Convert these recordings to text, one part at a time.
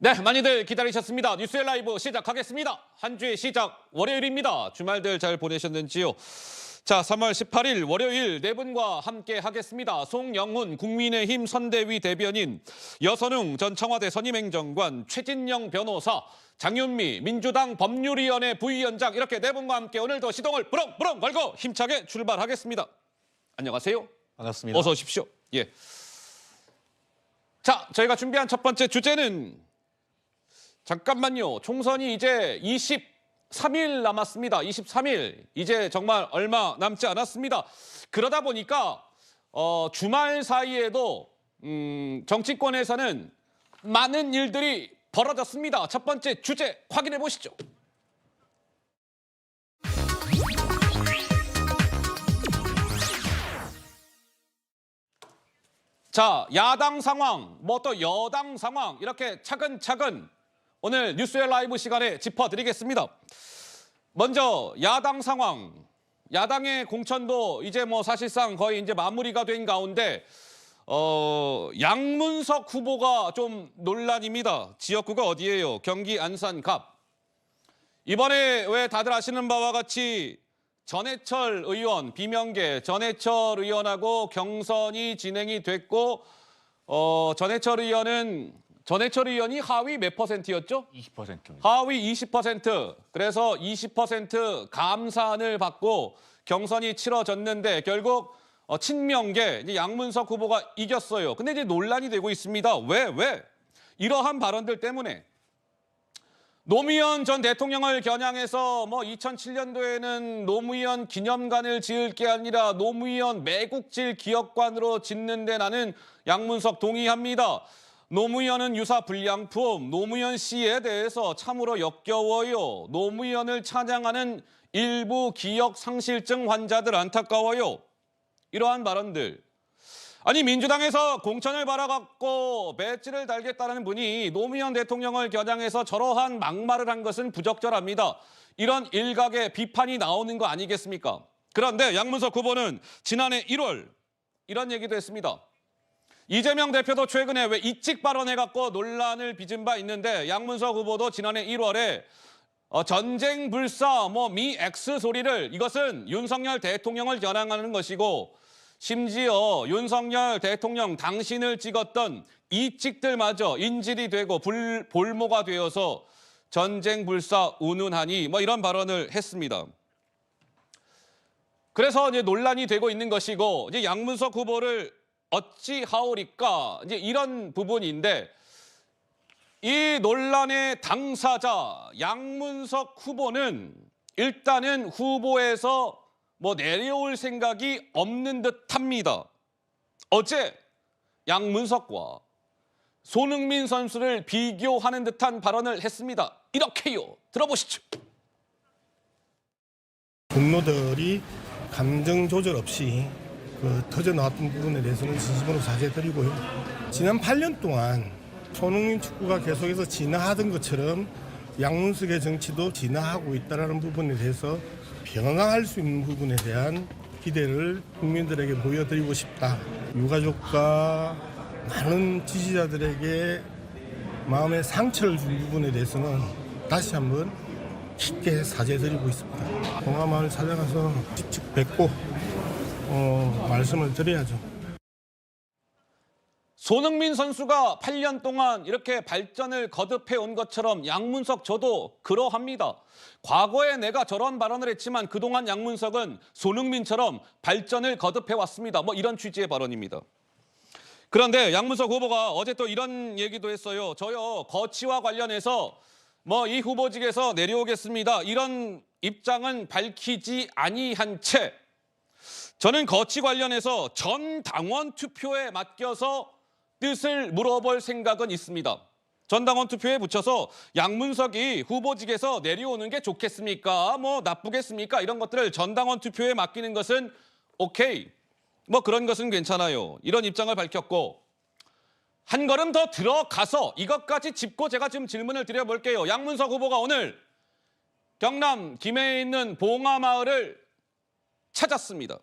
네, 많이들 기다리셨습니다. 뉴스의 라이브 시작하겠습니다. 한 주의 시작 월요일입니다. 주말들 잘 보내셨는지요? 자, 3월 18일 월요일 네 분과 함께 하겠습니다. 송영훈 국민의힘 선대위 대변인, 여선웅 전 청와대 선임행정관, 최진영 변호사, 장윤미 민주당 법률위원회 부위원장, 이렇게 네 분과 함께 오늘도 시동을 부렁부렁 걸고 힘차게 출발하겠습니다. 안녕하세요. 반갑습니다. 어서 오십시오. 예. 자, 저희가 준비한 첫 번째 주제는, 잠깐만요. 총선이 이제 23일 남았습니다. 23일. 이제 정말 얼마 남지 않았습니다. 그러다 보니까 주말 사이에도 정치권에서는 많은 일들이 벌어졌습니다. 첫 번째 주제 확인해 보시죠. 자, 야당 상황, 뭐 또 여당 상황, 이렇게 차근차근 오늘 뉴스의 라이브 시간에 짚어드리겠습니다. 먼저 야당 상황. 야당의 공천도 이제 뭐 사실상 거의 이제 마무리가 된 가운데 양문석 후보가 좀 논란입니다. 지역구가 어디예요? 경기 안산 갑. 이번에 왜 다들 아시는 바와 같이 전해철 의원, 비명계 전해철 의원하고 경선이 진행이 됐고, 전해철 의원이 하위 몇 %였죠? 20%입니다. 하위 20%. 그래서 20% 감사안을 받고 경선이 치러졌는데 결국 친명계 이제 양문석 후보가 이겼어요. 근데 이제 논란이 되고 있습니다. 왜? 이러한 발언들 때문에 노무현 전 대통령을 겨냥해서 뭐 2007년도에는 노무현 기념관을 지을 게 아니라 노무현 매국질 기억관으로 짓는데 나는 양문석 동의합니다. 노무현은 유사 불량품, 노무현 씨에 대해서 참으로 역겨워요. 노무현을 찬양하는 일부 기억 상실증 환자들 안타까워요. 이러한 발언들. 아니, 민주당에서 공천을 받아갖고 배지를 달겠다는 분이 노무현 대통령을 겨냥해서 저러한 막말을 한 것은 부적절합니다. 이런 일각의 비판이 나오는 거 아니겠습니까? 그런데 양문석 후보는 지난해 1월 이런 얘기도 했습니다. 이재명 대표도 최근에 왜 이직 발언해갖고 논란을 빚은 바 있는데, 양문석 후보도 지난해 1월에 전쟁 불사 미 X 소리를, 이것은 윤석열 대통령을 겨냥하는 것이고, 심지어 윤석열 대통령 당신을 찍었던 이찍들마저 인질이 되고 볼모가 되어서 전쟁 불사 운운하니 이런 발언을 했습니다. 그래서 이제 논란이 되고 있는 것이고, 이제 양문석 후보를 어찌하오리까, 이제 이런 부분인데, 이 논란의 당사자 양문석 후보는 일단은 후보에서 내려올 생각이 없는 듯합니다. 어제 양문석과 손흥민 선수를 비교하는 듯한 발언을 했습니다. 이렇게요. 들어보시죠. 분노들이 감정 조절 없이 터져 나왔던 부분에 대해서는 진심으로 사죄드리고요. 지난 8년 동안 손흥민 축구가 계속해서 진화하던 것처럼 양문석의 정치도 진화하고 있다는 부분에 대해서 변화할 수 있는 부분에 대한 기대를 국민들에게 보여드리고 싶다. 유가족과 많은 지지자들에게 마음의 상처를 준 부분에 대해서는 다시 한번 깊게 사죄드리고 있습니다. 봉화마을 찾아가서 직접 뵙고 말씀을 드려야죠. 손흥민 선수가 8년 동안 이렇게 발전을 거듭해 온 것처럼 양문석 저도 그러합니다. 과거에 내가 저런 발언을 했지만 그동안 양문석은 손흥민처럼 발전을 거듭해 왔습니다. 이런 취지의 발언입니다. 그런데 양문석 후보가 어제 또 이런 얘기도 했어요. 저요, 거치와 관련해서 이 후보직에서 내려오겠습니다. 이런 입장은 밝히지 아니한 채 저는 거치 관련해서 전 당원 투표에 맡겨서 뜻을 물어볼 생각은 있습니다. 전당원 투표에 붙여서 양문석이 후보직에서 내려오는 게 좋겠습니까? 나쁘겠습니까? 이런 것들을 전당원 투표에 맡기는 것은 오케이. 그런 것은 괜찮아요. 이런 입장을 밝혔고, 한 걸음 더 들어가서 이것까지 짚고 제가 지금 질문을 드려볼게요. 양문석 후보가 오늘 경남 김해에 있는 봉화마을을 찾았습니다.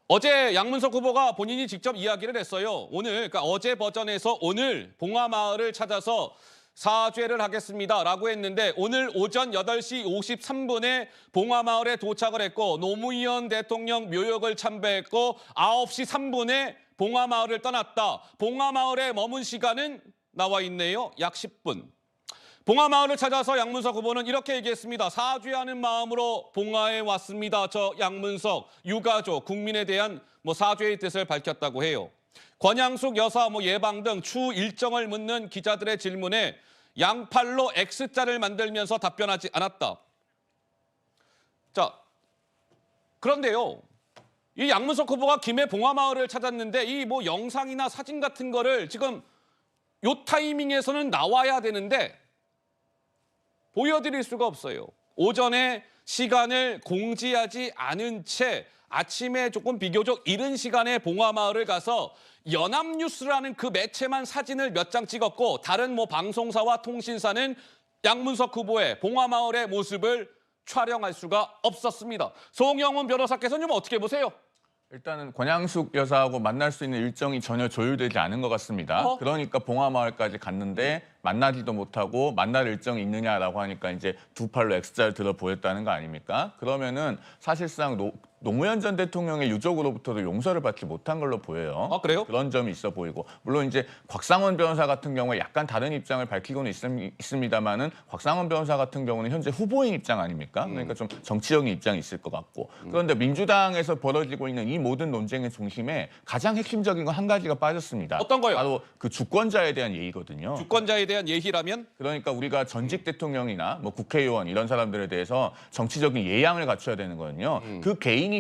어제 양문석 후보가 본인이 직접 이야기를 했어요. 오늘, 그러니까 어제 버전에서 오늘 봉화마을을 찾아서 사죄를 하겠습니다라고 했는데 오늘 오전 8시 53분에 봉화마을에 도착을 했고 노무현 대통령 묘역을 참배했고 9시 3분에 봉화마을을 떠났다. 봉화마을에 머문 시간은 나와 있네요. 약 10분. 봉화마을을 찾아서 양문석 후보는 이렇게 얘기했습니다. 사죄하는 마음으로 봉화에 왔습니다. 저 양문석, 유가족, 국민에 대한 사죄의 뜻을 밝혔다고 해요. 권양숙 여사 예방 등 추후 일정을 묻는 기자들의 질문에 양팔로 X자를 만들면서 답변하지 않았다. 자, 그런데요. 이 양문석 후보가 김해 봉화마을을 찾았는데 이 영상이나 사진 같은 거를 지금 요 타이밍에서는 나와야 되는데 보여드릴 수가 없어요. 오전에 시간을 공지하지 않은 채 아침에 조금 비교적 이른 시간에 봉화마을을 가서 연합뉴스라는 그 매체만 사진을 몇 장 찍었고 다른 방송사와 통신사는 양문석 후보의 봉화마을의 모습을 촬영할 수가 없었습니다. 송영훈 변호사께서는 어떻게 보세요? 일단은 권양숙 여사하고 만날 수 있는 일정이 전혀 조율되지 않은 것 같습니다. 그러니까 봉화마을까지 갔는데 만나지도 못하고 만날 일정이 있느냐라고 하니까 이제 두 팔로 X자를 들어 보였다는 거 아닙니까? 그러면은 사실상 노무현 전 대통령의 유족으로부터도 용서를 받지 못한 걸로 보여요. 아, 그래요? 그런 점이 있어 보이고 물론 이제 곽상원 변호사 같은 경우에 약간 다른 입장을 밝히고는 있습니다만은 곽상원 변호사 같은 경우는 현재 후보인 입장 아닙니까? 그러니까 좀 정치적인 입장이 있을 것 같고 그런데 민주당에서 벌어지고 있는 이 모든 논쟁의 중심에 가장 핵심적인 건 한 가지가 빠졌습니다. 어떤 거요? 바로 그 주권자에 대한 예의거든요. 주권자에 대한 예의라면? 그러니까 우리가 전직 대통령이나 국회의원 이런 사람들에 대해서 정치적인 예양을 갖춰야 되는 거는요. 그 개인이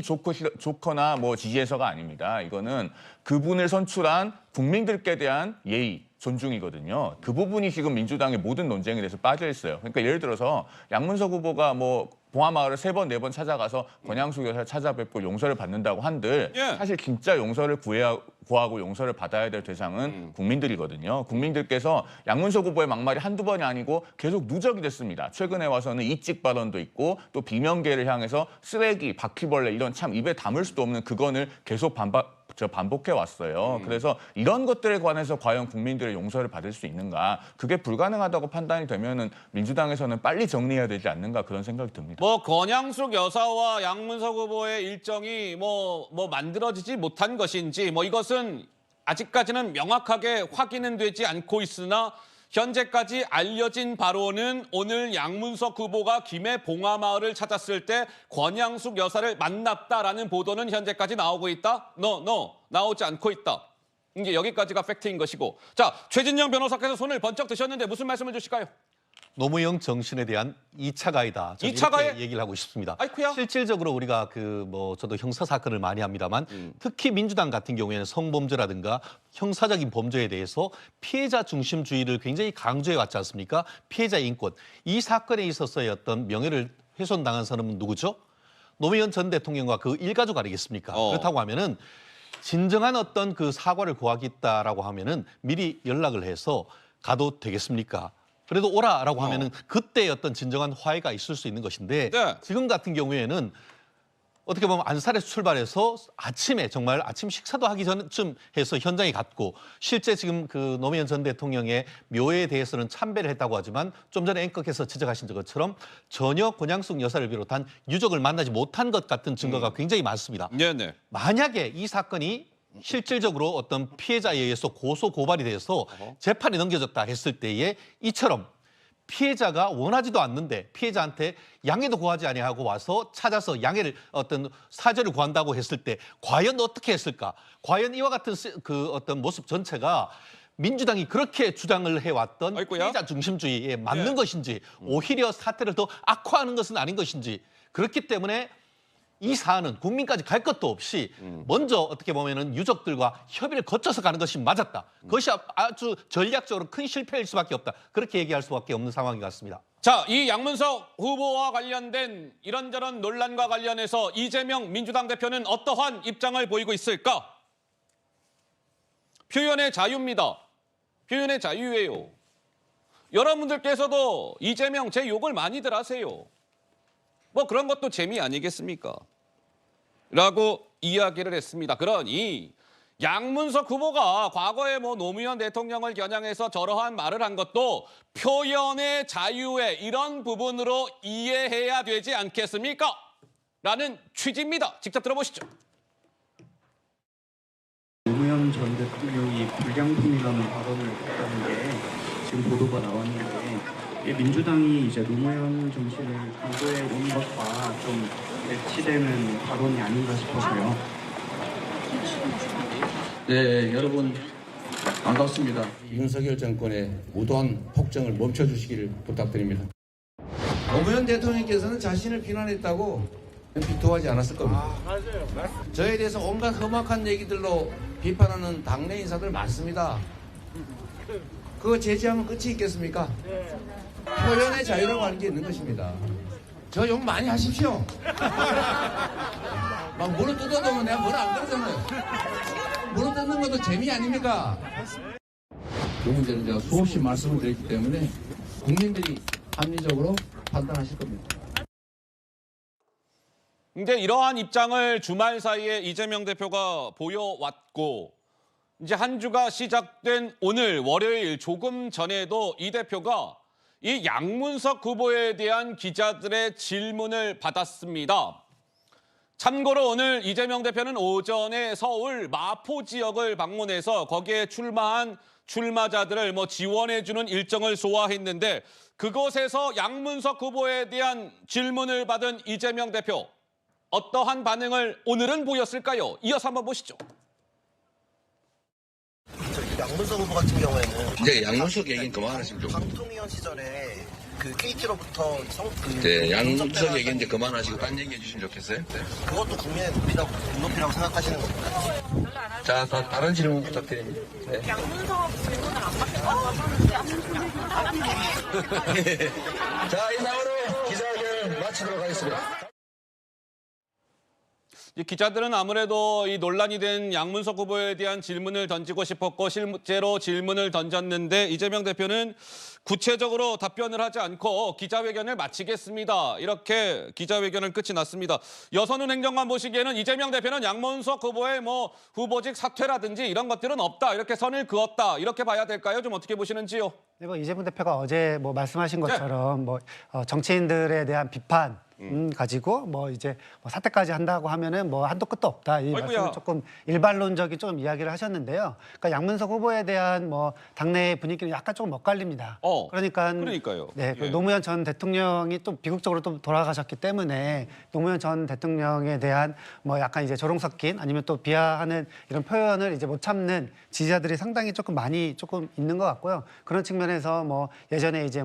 좋거나 지지해서가 아닙니다. 이거는 그분을 선출한 국민들께 대한 예의, 존중이거든요. 그 부분이 지금 민주당의 모든 논쟁에 대해서 빠져 있어요. 그러니까 예를 들어서 양문석 후보가 봉화마을을 3번, 4번 찾아가서 권양숙 여사를 찾아뵙고 용서를 받는다고 한들 사실 진짜 용서를 구하고 용서를 받아야 될 대상은 국민들이거든요. 국민들께서 양문석 후보의 막말이 한두 번이 아니고 계속 누적이 됐습니다. 최근에 와서는 이찍 발언도 있고 또 비명계를 향해서 쓰레기, 바퀴벌레 이런 참 입에 담을 수도 없는 그건을 계속 반복해 왔어요. 그래서 이런 것들에 관해서 과연 국민들의 용서를 받을 수 있는가? 그게 불가능하다고 판단이 되면은 민주당에서는 빨리 정리해야 되지 않는가 그런 생각이 듭니다. 권양숙 여사와 양문석 후보의 일정이 만들어지지 못한 것인지 이것은 아직까지는 명확하게 확인은 되지 않고 있으나 현재까지 알려진 바로는 오늘 양문석 후보가 김해 봉화마을을 찾았을 때 권양숙 여사를 만났다라는 보도는 현재까지 나오고 있다? 나오지 않고 있다. 이제 여기까지가 팩트인 것이고. 자, 최진영 변호사께서 손을 번쩍 드셨는데 무슨 말씀을 주실까요? 노무현 정신에 대한 2차 가해다. 저는 2차 가해? 이렇게 얘기를 하고 싶습니다. 아이쿠야. 실질적으로 우리가 저도 형사 사건을 많이 합니다만 특히 민주당 같은 경우에는 성범죄라든가 형사적인 범죄에 대해서 피해자 중심주의를 굉장히 강조해 왔지 않습니까? 피해자 인권. 이 사건에 있어서의 어떤 명예를 훼손당한 사람은 누구죠? 노무현 전 대통령과 그 일가족 아니겠습니까? 그렇다고 하면은 진정한 어떤 그 사과를 구하겠다라고 하면은 미리 연락을 해서 가도 되겠습니까? 그래도 오라라고 하면은 그때 어떤 진정한 화해가 있을 수 있는 것인데 지금 같은 경우에는 어떻게 보면 안산에서 출발해서 아침에 정말 아침 식사도 하기 전쯤 해서 현장에 갔고 실제 지금 그 노무현 전 대통령의 묘에 대해서는 참배를 했다고 하지만 좀 전에 앵커께서 지적하신 것처럼 전혀 권양숙 여사를 비롯한 유족을 만나지 못한 것 같은 증거가 굉장히 많습니다. 네네. 만약에 이 사건이 실질적으로 어떤 피해자에 의해서 고소 고발이 돼서 재판에 넘겨졌다 했을 때에 이처럼 피해자가 원하지도 않는데 피해자한테 양해도 구하지 아니하고 와서 찾아서 양해를 어떤 사죄를 구한다고 했을 때 과연 어떻게 했을까? 과연 이와 같은 그 어떤 모습 전체가 민주당이 그렇게 주장을 해왔던 피해자 중심주의에 맞는 것인지 오히려 사태를 더 악화하는 것은 아닌 것인지 그렇기 때문에 이 사안은 국민까지 갈 것도 없이 먼저 어떻게 보면은 유족들과 협의를 거쳐서 가는 것이 맞았다. 그것이 아주 전략적으로 큰 실패일 수밖에 없다. 그렇게 얘기할 수밖에 없는 상황인 것 같습니다. 자, 이 양문석 후보와 관련된 이런저런 논란과 관련해서 이재명 민주당 대표는 어떠한 입장을 보이고 있을까? 표현의 자유입니다. 표현의 자유예요. 여러분들께서도 이재명 제 욕을 많이들 하세요. 그런 것도 재미 아니겠습니까? 라고 이야기를 했습니다. 그러니 양문석 후보가 과거에 뭐 노무현 대통령을 겨냥해서 저러한 말을 한 것도 표현의 자유의 이런 부분으로 이해해야 되지 않겠습니까? 라는 취지입니다. 직접 들어보시죠. 노무현 전 대통령이 불량품이라는 발언을 했다는 게 지금 보도가 나왔는데 민주당이 이제 노무현 정신을 강조해 온 것과 좀 매치되는 발언이 아닌가 싶어서요. 네, 여러분 반갑습니다. 윤석열 정권의 무도한 폭정을 멈춰주시기를 부탁드립니다. 노무현 대통령께서는 자신을 비난했다고 비토하지 않았을 겁니다. 맞아요. 저에 대해서 온갖 험악한 얘기들로 비판하는 당내 인사들 많습니다. 그거 제지하면 끝이 있겠습니까? 표현의 자유라고 하는 게 있는 것입니다. 저 욕 많이 하십시오. 막 물어 뜯어도 내가 뭐라 안 그러잖아요. 물어 뜯는 것도 재미 아닙니까? 그 문제는 제가 수없이 말씀을 드렸기 때문에 국민들이 합리적으로 판단하실 겁니다. 이제 이러한 입장을 주말 사이에 이재명 대표가 보여왔고 이제 한 주가 시작된 오늘 월요일 조금 전에도 이 대표가 이 양문석 후보에 대한 기자들의 질문을 받았습니다. 참고로 오늘 이재명 대표는 오전에 서울 마포 지역을 방문해서 거기에 출마한 출마자들을 지원해주는 일정을 소화했는데 그곳에서 양문석 후보에 대한 질문을 받은 이재명 대표 어떠한 반응을 오늘은 보였을까요? 이어서 한번 보시죠. 양문석 후보 같은 경우에는 이제 양문석 얘기는 그만하시면 좋고. 방통위원 시절에 그 KT로부터 네, 양문석 얘기는 이제 그만하시고 딴 얘기 해주시면 좋겠어요. 네. 그것도 국민의 눈높이라고 생각하시는 겁니다. 자, 다른 질문 부탁드립니다. 네. 양문석 질문을 안 받겠다고 하는데 자, 이상으로 기자회견을 마치도록 하겠습니다. 기자들은 아무래도 이 논란이 된 양문석 후보에 대한 질문을 던지고 싶었고 실제로 질문을 던졌는데 이재명 대표는 구체적으로 답변을 하지 않고 기자회견을 마치겠습니다. 이렇게 기자회견을 끝이 났습니다. 여선훈 행정관 보시기에는 이재명 대표는 양문석 후보의 후보직 사퇴라든지 이런 것들은 없다. 이렇게 선을 그었다. 이렇게 봐야 될까요? 좀 어떻게 보시는지요? 네, 이재명 대표가 어제 말씀하신 것처럼 정치인들에 대한 비판 가지고 이제 사퇴까지 한다고 하면은 한도 끝도 없다. 이 말씀을 조금 일반론적인 좀 이야기를 하셨는데요. 그러니까 양문석 후보에 대한 당내 분위기는 약간 조금 엇갈립니다. 그러니까요. 네, 노무현 전 대통령이 또 비극적으로 또 돌아가셨기 때문에 노무현 전 대통령에 대한 약간 이제 조롱 섞인 아니면 또 비하하는 이런 표현을 이제 못 참는 지지자들이 상당히 조금 있는 것 같고요. 그런 측면에서 예전에 이제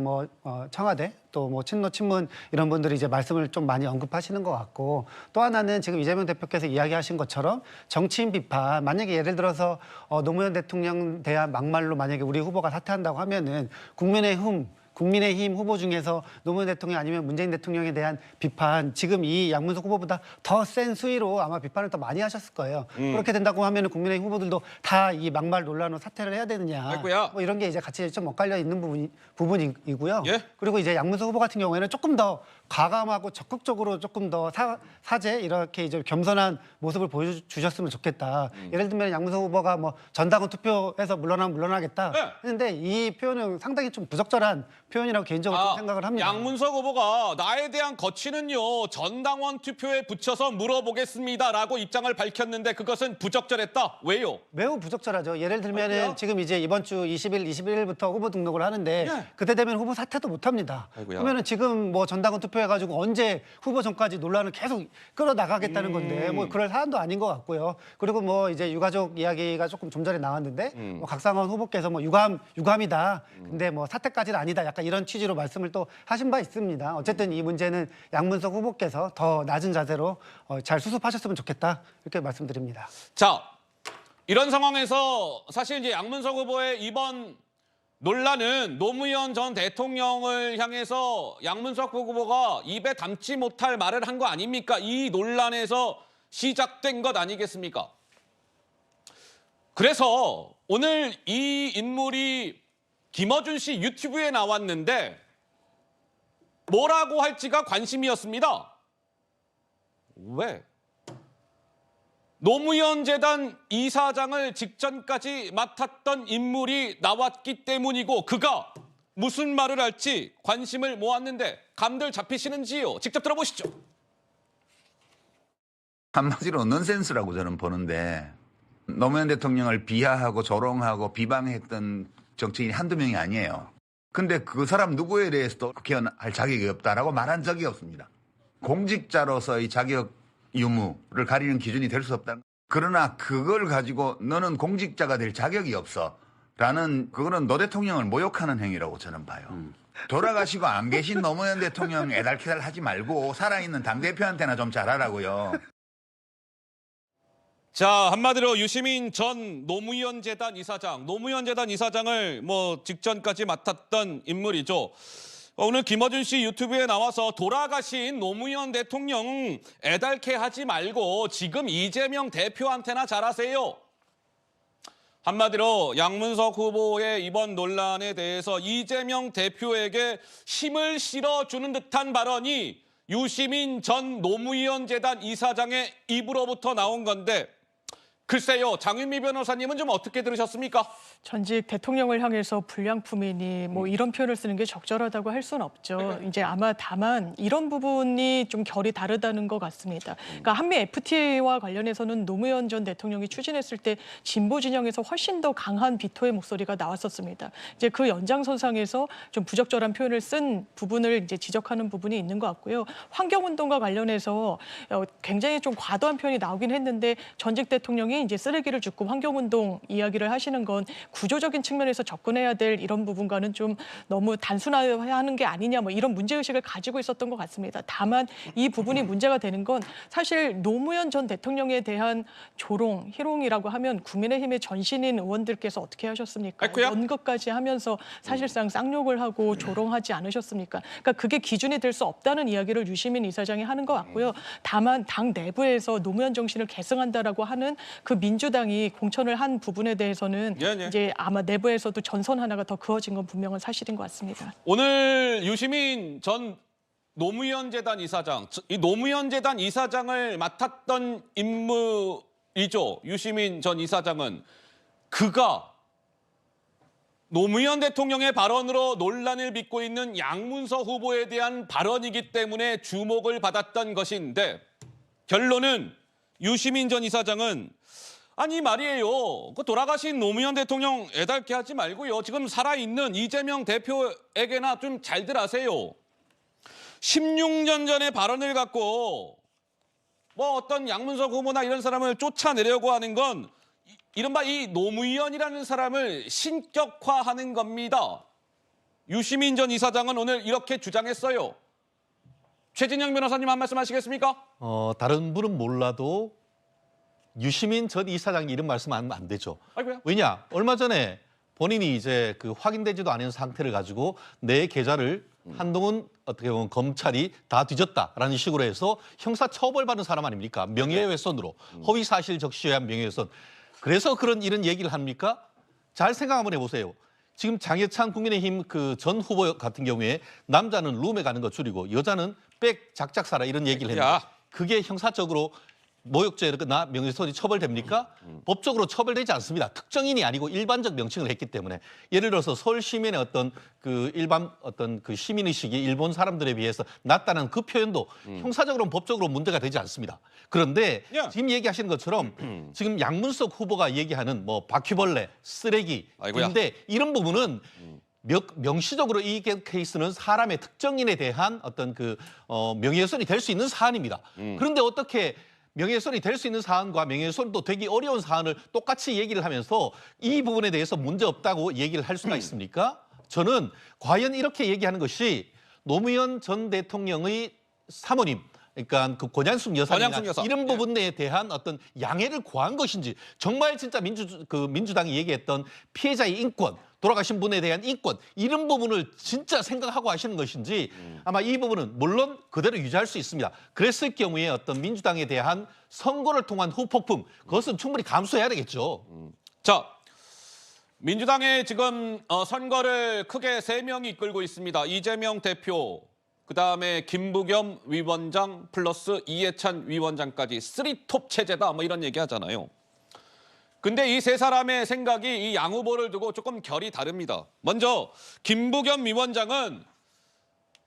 청와대 또 친노 친문 이런 분들이 이제 말씀을 좀 많이 언급하시는 것 같고 또 하나는 지금 이재명 대표께서 이야기하신 것처럼 정치인 비판 만약에 예를 들어서 노무현 대통령 대한 막말로 만약에 우리 후보가 사퇴한다고 하면은 국민의힘 후보 중에서 노무현 대통령 아니면 문재인 대통령에 대한 비판 지금 이 양문석 후보보다 더 센 수위로 아마 비판을 더 많이 하셨을 거예요. 그렇게 된다고 하면 국민의힘 후보들도 다 이 막말 논란으로 사퇴를 해야 되느냐. 이런 게 이제 같이 좀 엇갈려 있는 부분이고요. 그리고 이제 양문석 후보 같은 경우에는 조금 더 과감하고 적극적으로 조금 더 사죄 이렇게 이제 겸손한 모습을 보여주셨으면 좋겠다. 예를 들면 양문석 후보가 전당원 투표에서 물러나겠다 했는데 이 표현은 상당히 좀 부적절한 표현이라고 개인적으로 좀 생각을 합니다. 양문석 후보가 나에 대한 거취는요 전당원 투표에 붙여서 물어보겠습니다라고 입장을 밝혔는데 그것은 부적절했다. 왜요? 매우 부적절하죠. 예를 들면은 지금 이제 이번 주 20일, 21일부터 후보 등록을 하는데 그때 되면 후보 사퇴도 못 합니다. 그러면은 지금 전당원 투표해가지고 언제 후보 전까지 논란을 계속 끌어나가겠다는 건데 그럴 사안도 아닌 것 같고요. 그리고 이제 유가족 이야기가 조금 좀 전에 나왔는데 각상원 후보께서 유감이다. 근데 사퇴까지는 아니다. 약간 이런 취지로 말씀을 또 하신 바 있습니다. 어쨌든 이 문제는 양문석 후보께서 더 낮은 자세로 잘 수습하셨으면 좋겠다. 이렇게 말씀드립니다. 자, 이런 상황에서 사실 이제 양문석 후보의 이번 논란은 노무현 전 대통령을 향해서 양문석 후보가 입에 담지 못할 말을 한 거 아닙니까? 이 논란에서 시작된 것 아니겠습니까? 그래서 오늘 이 인물이 김어준 씨 유튜브에 나왔는데 뭐라고 할지가 관심이었습니다. 왜? 노무현 재단 이사장을 직전까지 맡았던 인물이 나왔기 때문이고 그가 무슨 말을 할지 관심을 모았는데 감들 잡히시는지요? 직접 들어보시죠. 한마디로 넌센스라고 저는 보는데 노무현 대통령을 비하하고 조롱하고 비방했던 정치인이 한두 명이 아니에요. 근데 그 사람 누구에 대해서도 국회의원할 자격이 없다라고 말한 적이 없습니다. 공직자로서의 자격 유무를 가리는 기준이 될 수 없다. 그러나 그걸 가지고 너는 공직자가 될 자격이 없어 라는 그거는 노 대통령을 모욕하는 행위라고 저는 봐요. 돌아가시고 안 계신 노무현 대통령 애달캐달 하지 말고 살아있는 당대표한테나 좀 잘하라고요. 자, 한마디로 유시민 전 노무현 재단 이사장, 노무현 재단 이사장을 뭐 직전까지 맡았던 인물이죠. 오늘 김어준 씨 유튜브에 나와서 돌아가신 노무현 대통령 애달게 하지 말고 지금 이재명 대표한테나 잘하세요. 한마디로 양문석 후보의 이번 논란에 대해서 이재명 대표에게 힘을 실어주는 듯한 발언이 유시민 전 노무현 재단 이사장의 입으로부터 나온 건데 글쎄요, 장윤미 변호사님은 좀 어떻게 들으셨습니까? 전직 대통령을 향해서 불량품이니 뭐 이런 표현을 쓰는 게 적절하다고 할 수는 없죠. 이제 아마 다만 이런 부분이 좀 결이 다르다는 것 같습니다. 그러니까 한미 FTA와 관련해서는 노무현 전 대통령이 추진했을 때 진보 진영에서 훨씬 더 강한 비토의 목소리가 나왔었습니다. 이제 그 연장선상에서 좀 부적절한 표현을 쓴 부분을 이제 지적하는 부분이 있는 것 같고요. 환경운동과 관련해서 굉장히 좀 과도한 표현이 나오긴 했는데 전직 대통령이 이제 쓰레기를 줍고 환경운동 이야기를 하시는 건 구조적인 측면에서 접근해야 될 이런 부분과는 좀 너무 단순화하는 게 아니냐 뭐 이런 문제의식을 가지고 있었던 것 같습니다. 다만 이 부분이 문제가 되는 건 사실 노무현 전 대통령에 대한 조롱, 희롱이라고 하면 국민의힘의 전신인 의원들께서 어떻게 하셨습니까? 연극까지 하면서 사실상 쌍욕을 하고 조롱하지 않으셨습니까? 그러니까 그게 기준이 될 수 없다는 이야기를 유시민 이사장이 하는 것 같고요. 다만 당 내부에서 노무현 정신을 계승한다라고 하는 그 민주당이 공천을 한 부분에 대해서는 이제 아마 내부에서도 전선 하나가 더 그어진 건 분명한 사실인 것 같습니다. 오늘 유시민 전 노무현 재단 이사장, 이 노무현 재단 이사장을 맡았던 인물이죠. 유시민 전 이사장은 그가 노무현 대통령의 발언으로 논란을 빚고 있는 양문석 후보에 대한 발언이기 때문에 주목을 받았던 것인데 결론은 유시민 전 이사장은 아니 말이에요. 그 돌아가신 노무현 대통령 애달게 하지 말고요. 지금 살아있는 이재명 대표에게나 좀 잘들 하세요. 16년 전의 발언을 갖고 뭐 어떤 양문석 후보나 이런 사람을 쫓아내려고 하는 건 이른바 이 노무현이라는 사람을 신격화하는 겁니다. 유시민 전 이사장은 오늘 이렇게 주장했어요. 최진영 변호사님 한 말씀 하시겠습니까? 다른 분은 몰라도 유시민 전 이사장 이름 말씀하면 안 되죠. 아이고야. 왜냐? 얼마 전에 본인이 이제 그 확인되지도 않은 상태를 가지고 내 계좌를 한동훈 어떻게 보면 검찰이 다 뒤졌다라는 식으로 해서 형사 처벌받은 사람 아닙니까? 명예훼손으로 허위 사실 적시에 의한 명예훼손. 그래서 그런 이런 얘기를 합니까? 잘 생각 한번 해보세요. 지금 장해찬 국민의힘 그 전 후보 같은 경우에 남자는 룸에 가는 거 줄이고 여자는 백 작작 살아 이런 얘기를 했는데 그게 형사적으로 모욕죄나 명예훼손이 처벌됩니까? 법적으로 처벌되지 않습니다. 특정인이 아니고 일반적 명칭을 했기 때문에 예를 들어서 서울 시민의 어떤 그 일반 어떤 그 시민의식이 일본 사람들에 비해서 낮다는 그 표현도 형사적으로는 법적으로 문제가 되지 않습니다. 그런데 지금 얘기하시는 것처럼 지금 양문석 후보가 얘기하는 뭐 바퀴벌레, 쓰레기 근데 이런 부분은 명시적으로 이 케이스는 사람의 특정인에 대한 어떤 그 명예훼손이 될 수 있는 사안입니다. 그런데 어떻게 명예훼손이 될 수 있는 사안과 명예훼손도 되기 어려운 사안을 똑같이 얘기를 하면서 이 부분에 대해서 문제없다고 얘기를 할 수가 있습니까? 저는 과연 이렇게 얘기하는 것이 노무현 전 대통령의 사모님 그러니까 그 권양숙 여사나 이런 부분에 대한 어떤 양해를 구한 것인지 정말 진짜 민주당이 얘기했던 피해자의 인권 돌아가신 분에 대한 인권 이런 부분을 진짜 생각하고 하시는 것인지 아마 이 부분은 물론 그대로 유지할 수 있습니다. 그랬을 경우에 어떤 민주당에 대한 선거를 통한 후폭풍 그것은 충분히 감수해야 되겠죠. 자, 민주당의 지금 선거를 크게 3명이 이끌고 있습니다. 이재명 대표, 그다음에 김부겸 위원장 플러스 이해찬 위원장까지 3톱 체제다 뭐 이런 얘기 하잖아요. 근데 이 세 사람의 생각이 이 양 후보를 두고 조금 결이 다릅니다. 먼저 김부겸 위원장은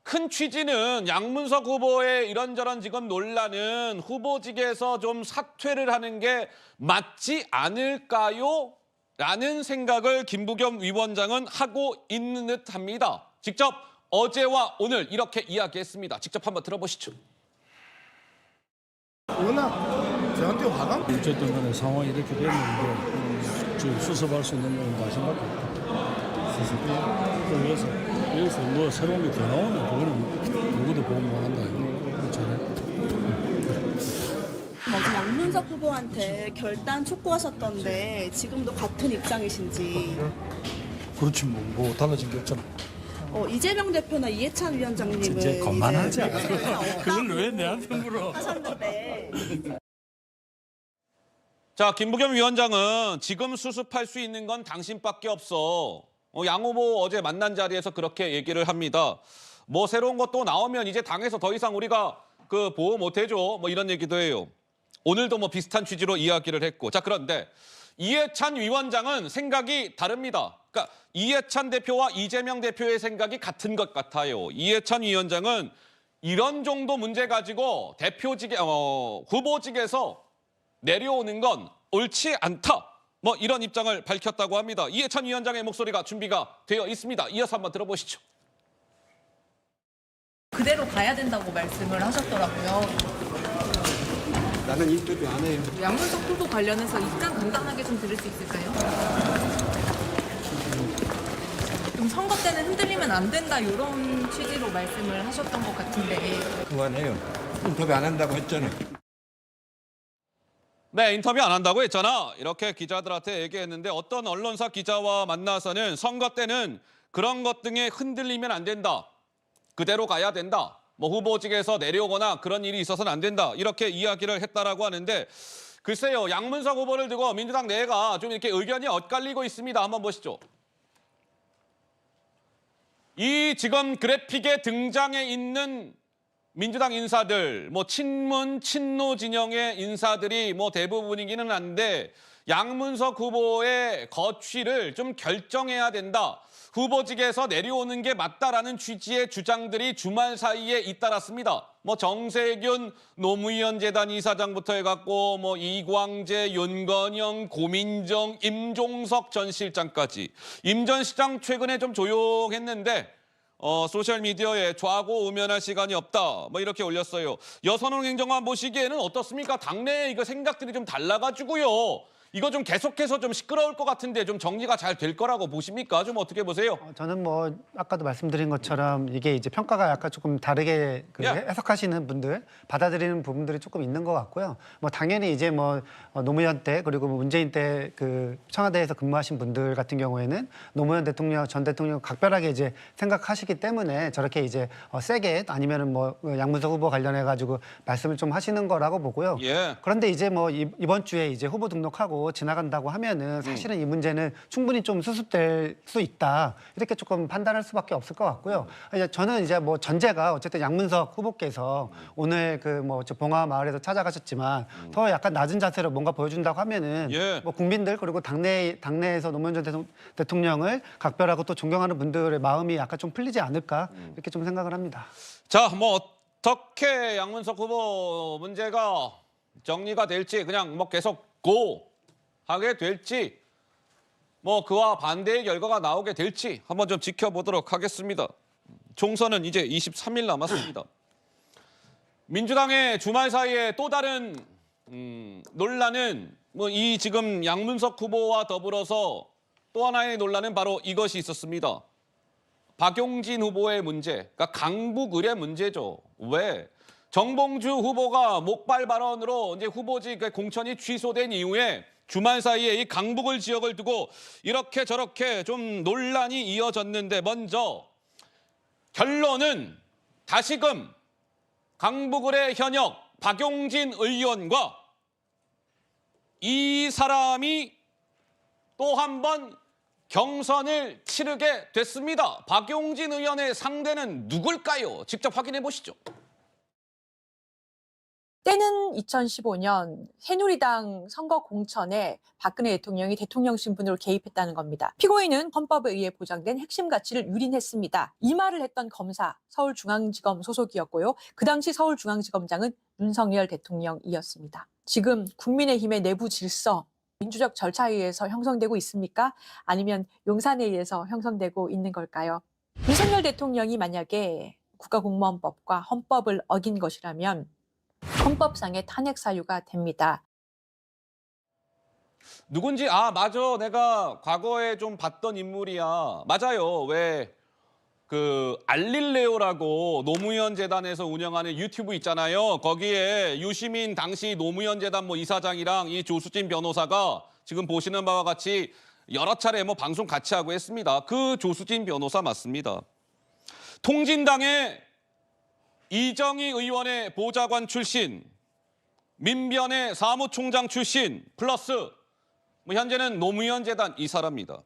큰 취지는 양문석 후보의 이런저런 지금 논란은 후보직에서 좀 사퇴를 하는 게 맞지 않을까요? 라는 생각을 김부겸 위원장은 하고 있는 듯합니다. 직접 어제와 오늘 이렇게 이야기했습니다. 직접 한번 들어보시죠. 워낙 저한테 화가 어쨌든 간에 상황이 이렇게 됐는데 지금 수습할 수 있는 건 자신밖에 없다. 수습. 그래서 뭐 새로운 게 더 나오면 그거는 누구도 보고 못한다. 어제 양문석 후보한테 결단 촉구하셨던데 지금도 같은 입장이신지. 그렇지 뭐 달라진 게 없잖아. 이재명 대표나 이해찬 위원장님은 이제 그만하자. 이제 그걸 왜 내한테 물어? 하셨는데. 자, 김부겸 위원장은 지금 수습할 수 있는 건 당신밖에 없어. 양 후보 어제 만난 자리에서 그렇게 얘기를 합니다. 뭐 새로운 것도 나오면 이제 당에서 더 이상 우리가 그 보호 못 해줘. 뭐 이런 얘기도 해요. 오늘도 뭐 비슷한 취지로 이야기를 했고. 자, 그런데 이해찬 위원장은 생각이 다릅니다. 그러니까 이해찬 대표와 이재명 대표의 생각이 같은 것 같아요. 이해찬 위원장은 이런 정도 문제 가지고 대표직에 후보직에서 내려오는 건 옳지 않다. 뭐 이런 입장을 밝혔다고 합니다. 이해찬 위원장의 목소리가 준비가 되어 있습니다. 이어서 한번 들어보시죠. 그대로 가야 된다고 말씀을 하셨더라고요. 나는 인터뷰 안 해요. 양문석 후보 관련해서 입장 간단하게 좀 들을 수 있을까요? 좀 선거 때는 흔들리면 안 된다 이런 취지로 말씀을 하셨던 것 같은데. 그만해요. 인터뷰 안 한다고 했잖아요. 네, 인터뷰 안 한다고 했잖아. 이렇게 기자들한테 얘기했는데 어떤 언론사 기자와 만나서는 선거 때는 그런 것 등에 흔들리면 안 된다. 그대로 가야 된다. 뭐 후보직에서 내려오거나 그런 일이 있어서는 안 된다. 이렇게 이야기를 했다라고 하는데 글쎄요. 양문석 후보를 두고 민주당 내가 좀 이렇게 의견이 엇갈리고 있습니다. 한번 보시죠. 이 지금 그래픽에 등장해 있는 민주당 인사들, 뭐 친문, 친노 진영의 인사들이 뭐 대부분이기는 한데 양문석 후보의 거취를 좀 결정해야 된다. 후보직에서 내려오는 게 맞다라는 취지의 주장들이 주말 사이에 잇따랐습니다. 뭐 정세균 노무현 재단 이사장부터 해갖고 뭐 이광재, 윤건영, 고민정, 임종석 전 실장까지. 임 전 시장 최근에 좀 조용했는데 소셜미디어에 좌고 우면할 시간이 없다. 뭐 이렇게 올렸어요. 여선홍 행정관 보시기에는 어떻습니까? 당내에 이거 생각들이 좀 달라가지고요. 이거 좀 계속해서 좀 시끄러울 것 같은데 좀 정리가 잘 될 거라고 보십니까? 좀 어떻게 보세요? 저는 뭐 아까도 말씀드린 것처럼 이게 이제 평가가 약간 조금 다르게 해석하시는 분들, 받아들이는 부분들이 조금 있는 것 같고요. 뭐 당연히 이제 뭐 노무현 때 그리고 문재인 때 그 청와대에서 근무하신 분들 같은 경우에는 노무현 대통령, 전 대통령 각별하게 이제 생각하시기 때문에 저렇게 이제 세게 아니면은 뭐 양문석 후보 관련해 가지고 말씀을 좀 하시는 거라고 보고요. 예. 그런데 이제 뭐 이번 주에 이제 후보 등록하고 지나간다고 하면은 사실은 이 문제는 충분히 좀 수습될 수 있다 이렇게 조금 판단할 수밖에 없을 것 같고요. 저는 이제 뭐 전제가 어쨌든 양문석 후보께서 오늘 그 뭐 봉화 마을에서 찾아가셨지만 더 약간 낮은 자세로 뭔가 보여준다고 하면은 뭐 국민들 그리고 당내에서 노무현 전 대통령을 각별하고 또 존경하는 분들의 마음이 약간 좀 풀리지 않을까 이렇게 좀 생각을 합니다. 자, 뭐 어떻게 양문석 후보 문제가 정리가 될지 그냥 뭐 계속 하게 될지 뭐 그와 반대의 결과가 나오게 될지 한번 좀 지켜보도록 하겠습니다. 총선은 이제 23일 남았습니다. 민주당의 주말 사이에 또 다른 논란은 뭐 이 지금 양문석 후보와 더불어서 또 하나의 논란은 바로 이것이 있었습니다. 박용진 후보의 문제, 그러니까 강북 의뢰 문제죠. 왜? 정봉주 후보가 목발 발언으로 이제 후보직 공천이 취소된 이후에 주말 사이에 이 강북을 지역을 두고 이렇게 저렇게 좀 논란이 이어졌는데 먼저 결론은 다시금 강북을의 현역 박용진 의원과 이 사람이 또 한 번 경선을 치르게 됐습니다. 박용진 의원의 상대는 누굴까요? 직접 확인해 보시죠. 때는 2015년 새누리당 선거 공천에 박근혜 대통령이 대통령 신분으로 개입했다는 겁니다. 피고인은 헌법에 의해 보장된 핵심 가치를 유린했습니다. 이 말을 했던 검사, 서울중앙지검 소속이었고요. 그 당시 서울중앙지검장은 윤석열 대통령이었습니다. 지금 국민의힘의 내부 질서, 민주적 절차에 의해서 형성되고 있습니까? 아니면 용산에 의해서 형성되고 있는 걸까요? 윤석열 대통령이 만약에 국가공무원법과 헌법을 어긴 것이라면 헌법상의 탄핵 사유가 됩니다. 누군지 맞아. 내가 과거에 좀 봤던 인물이야. 맞아요. 왜 그 알릴레오라고 노무현 재단에서 운영하는 유튜브 있잖아요. 거기에 유시민 당시 노무현 재단 이사장이랑 이 조수진 변호사가 지금 보시는 바와 같이 여러 차례 방송 같이 하고 했습니다. 그 조수진 변호사 맞습니다. 통진당의 이정희 의원의 보좌관 출신, 민변의 사무총장 출신, 플러스 현재는 노무현 재단 이사랍니다.